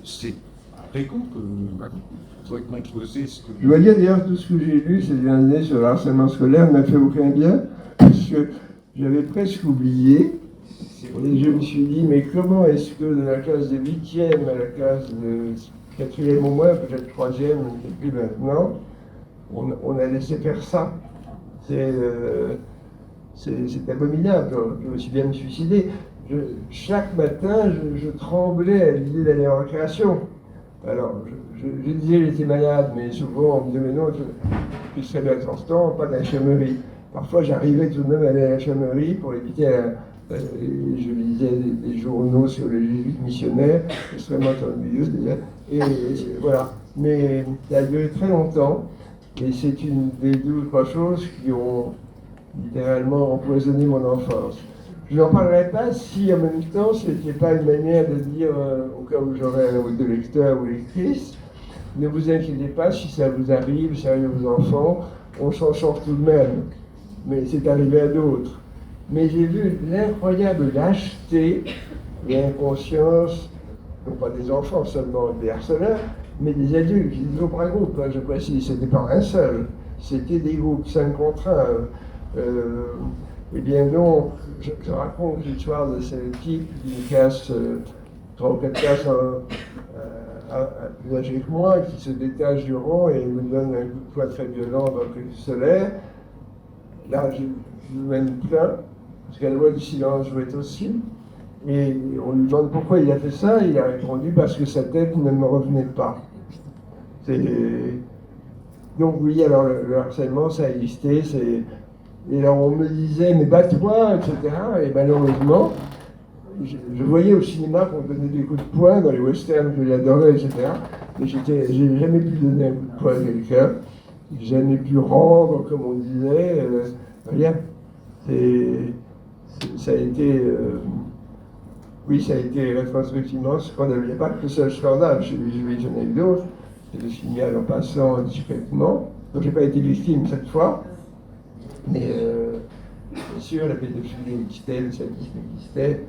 c'est après coup que vous avez m'exposer ce que. Je dois dire d'ailleurs tout ce que j'ai lu ces dernières années sur le harcèlement scolaire ne m'a fait aucun bien, parce que j'avais presque oublié. Et je me suis dit, mais comment est-ce que de la classe de 8e à la classe de 4e au moins, peut-être 3e, et puis maintenant, on a laissé faire ça. C'est abominable. Je me suis bien me suicider. Chaque matin, je tremblais à l'idée d'aller en récréation. Alors, je disais j'étais malade, mais souvent on me disait mais non, tu serais bien temps, pas de l'infirmerie. Parfois, j'arrivais tout de même à aller à l'infirmerie pour éviter. Je lisais des journaux sur les jésuites missionnaires, extrêmement ennuyeux déjà. Et voilà. Mais ça a duré très longtemps, et c'est une des 2 ou 3 choses qui ont littéralement empoisonné mon enfance. Je n'en parlerai pas si en même temps ce n'était pas une manière de dire, au cas où j'aurais un ou 2 lecteurs ou lectrices, ne vous inquiétez pas si ça vous arrive, ça arrive aux enfants, on s'en sort tout de même. Mais c'est arrivé à d'autres. Mais j'ai vu l'incroyable lâcheté et inconscience, non pas des enfants seulement, des harceleurs, mais des adultes, des groupes par groupe, je précise, c'était pas un seul, c'était des groupes 5 contre 1. Et bien donc, je raconte l'histoire de ce type qui me casse 3 ou 4 classes plus âgé que moi, qui se détache du rang et me donne un coup de poing très violent dans le plexus solaire. Là, je me mène plein, parce qu'à la loi du silence jouait aussi. Et on lui demande pourquoi il a fait ça, et il a répondu parce que sa tête ne me revenait pas. Donc oui, alors le harcèlement, ça a existé. Et alors on me disait, mais bats-toi, etc. Et malheureusement, je voyais au cinéma qu'on donnait des coups de poing dans les westerns que j'adorais, etc. Mais j'ai jamais pu donner un coup de poing à quelqu'un. J'ai jamais pu rendre, comme on disait, rien. Ça a été, oui, ça a été rétrospectivement scandaleux. Il n'y a pas que le seul scandale, j'en ai eu d'autres. Je le signale en passant discrètement. Donc j'ai pas été victime cette fois. Mais bien sûr, la pédophilie existait, le sadisme existait.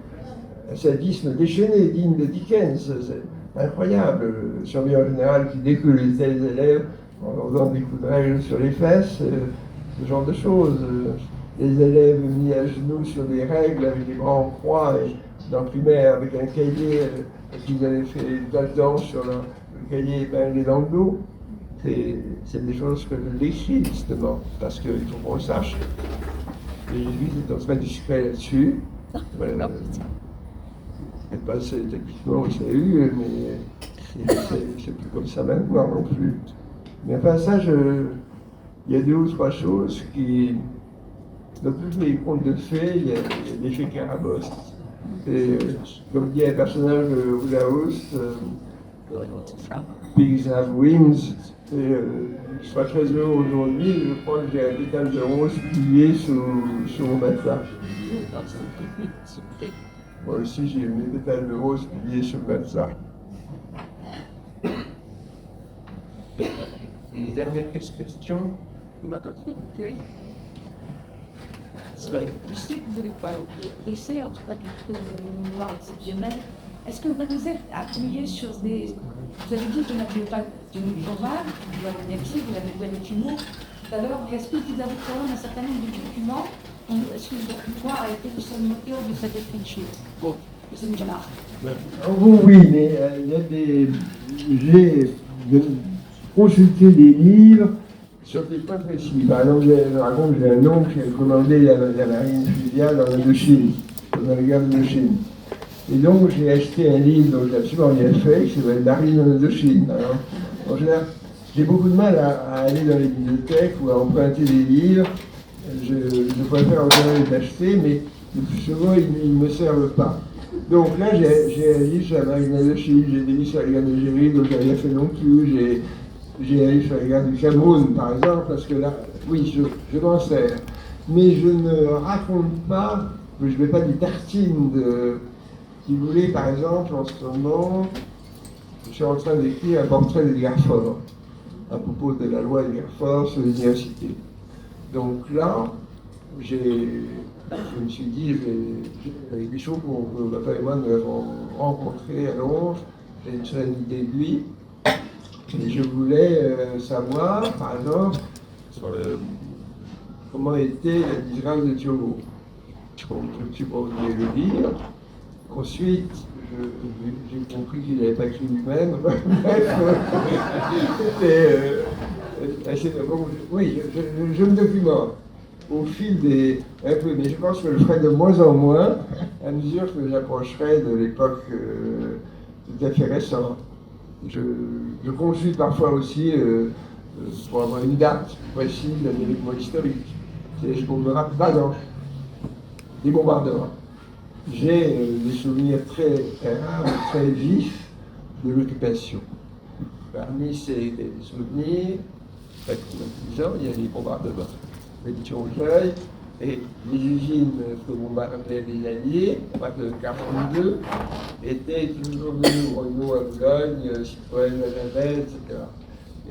Un sadisme déchaîné, digne de Dickens. C'est incroyable. Le surveillant général qui découle les élèves en leur donnant des coups de règle sur les fesses, ce genre de choses. Les élèves mis à genoux sur des règles avec des bras en croix, et dans le primaire avec un cahier qu'ils avaient fait là-dedans sur le cahier épinglé dans le dos. C'est des choses que je décris justement, parce qu'il faut qu'on le sache. Et lui, c'est très discret là-dessus. Voilà. Je ne sais pas si techniquement il s'est eu, mais c'est plus comme ça maintenant non plus. Mais enfin, ça, il y a 2 ou 3 choses qui. Dans tous les contes de fées, il y a l'effet Carabosse. Et comme dit un personnage de Woodhouse, Pigs have wings, je suis pas très heureux aujourd'hui, je crois que j'ai un pétale de rose plié sur mon matelas. Moi aussi, j'ai mes pétales de rose pliés sur le matelas. Une dernière question. Oui. Je sais que vous n'avez pas laissé, en tout cas, quelque chose de mémoire exceptionnel. Est-ce que vous êtes appuyé sur des... Vous avez dit que vous n'aviez pas de chômage, vous avez vérifié, vous avez des documents. Tout à l'heure, est-ce que vous avez quand même un certain nombre de documents? Est-ce que votre mémoire a été le seul moteur de cette écriture? Bon, c'est une remarque. En gros, oui, mais il y a des... J'ai consulté des livres sur des points précis. Par exemple, je raconte que j'ai un oncle qui a commandé la marine fluviale dans l'Indochine, dans la guerre d'Indochine. Et donc, j'ai acheté un livre dont j'ai absolument rien fait, qui s'appelle Marine en Indochine. Alors, en général, j'ai beaucoup de mal à aller dans les bibliothèques ou à emprunter des livres. Je préfère en général les acheter, mais le plus souvent, ils ne me servent pas. Donc là, j'ai un livre sur la marine Indochine, j'ai des livres sur la guerre d'Algérie, donc j'ai rien fait non plus. J'ai un livre sur la guerre du Cameroun, par exemple, parce que là, oui, je m'en sers. Mais je ne raconte pas, je ne mets pas des tartines de... Si vous voulez, par exemple, en ce moment, je suis en train d'écrire un portrait d'Edgar Faure, à propos de la loi Edgar Faure sur l'université. Donc là, je me suis dit, avec des choses que ma femme et moi nous avons rencontrés à Londres, j'ai une certaine idée de lui, et je voulais savoir, par exemple, comment était la disgrâce de Thiago. Je ne suis pas obligé de le dire. Ensuite, j'ai compris qu'il n'avait pas écrit lui-même. Oui, je me documente au fil des... un peu, mais je pense que je le ferai de moins en moins à mesure que j'approcherai de l'époque tout à fait récente. Je consulte parfois aussi pour avoir une date précise d'un événement historique. Je ne me rappelle pas dans des bombardements. J'ai des souvenirs très rares, très vifs de l'occupation. Parmi ces souvenirs, il y a les bombardements de Thionville et les usines que bombardaient les Alliés, à partir de 1942, étaient toujours venues Renault à Boulogne, Citroën à Lavette, etc.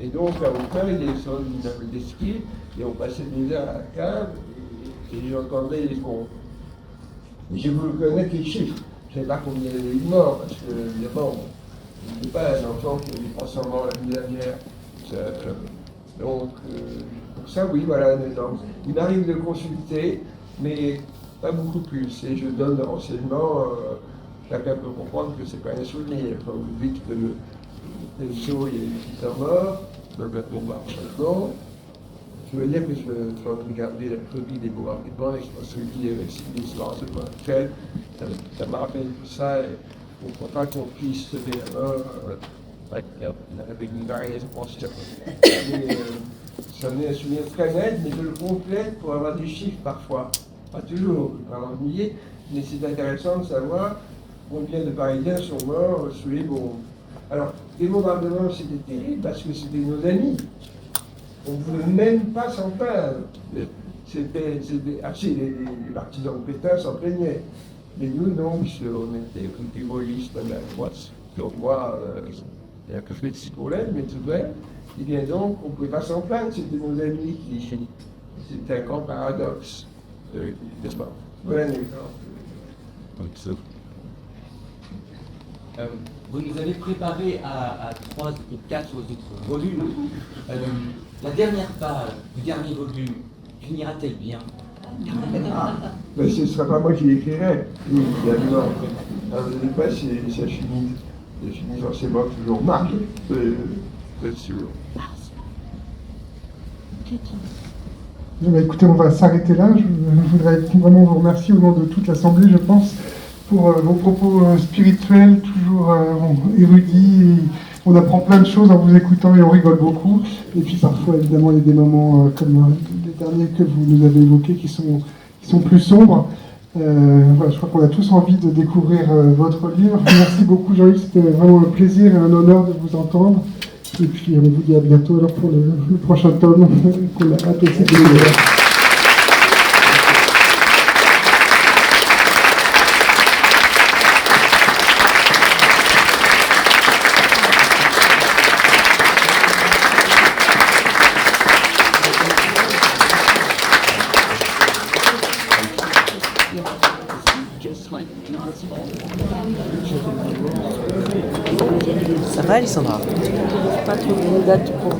Et donc à Auteuil, les sur une immeuble d'esquí, et on passait des heures à la cave et j'entendais les bombes. J'ai voulu connaître les chiffres. Je ne sais pas combien il y avait eu de morts, parce que, évidemment, je n'ai pas un enfant qui a eu 300 morts l'année dernière. Donc, pour ça, oui, voilà. Il m'arrive de consulter, mais pas beaucoup plus. Et je donne des renseignements. Chacun peut comprendre que ce n'est pas un souvenir. Quand vous dites que le show, il y a eu 800 morts, donc le bombardement. Je veux dire que je suis en train de regarder la copie des bombardements et je pense que je avec l'histoire de quoi fait. Ça me rappelle tout ça et on ne croit pas qu'on puisse se faire avec une variété consciente. Ça n'est un souvenir très net, mais je le complète pour avoir des chiffres parfois. Pas toujours, je ne vais pas m'ennuyer, mais c'est intéressant de savoir combien de Parisiens sont morts sous les bombes. Alors, les bombardements, c'était terrible parce que c'était nos amis. On ne voulait même pas s'en plaindre. Les partisans de Pétain s'en plaignaient. Mais nous, non, on était comme des gaullistes à la droite. Donc moi, il y a que fait de petits problèmes, mais tout de même, eh bien donc, on ne pouvait pas s'en plaindre, c'était nos amis qui... C'était un grand paradoxe, n'est-ce pas? Voilà un exemple. Vous nous avez préparé à 3 et 4 autres volumes. La dernière page du dernier volume finira-t-elle bien? Mais ce ne sera pas moi qui l'écrirai. Oui, évidemment. Alors, je ne sais pas si ça finit forcément toujours mal. C'est sûr. Écoutez, on va s'arrêter là. Je voudrais vraiment vous remercier au nom de toute l'Assemblée, je pense, pour vos propos spirituels, toujours érudits. On apprend plein de choses en vous écoutant et on rigole beaucoup. Et puis parfois, évidemment, il y a des moments comme les derniers que vous nous avez évoqués qui sont plus sombres. Voilà, je crois qu'on a tous envie de découvrir votre livre. Merci beaucoup, Jean-Yves. C'était vraiment un plaisir et un honneur de vous entendre. Et puis on vous dit à bientôt alors pour le prochain tome qu'on a hâte aussi de découvrir. Ça va, Alessandra? Je ne trouve pas trouvé une date pour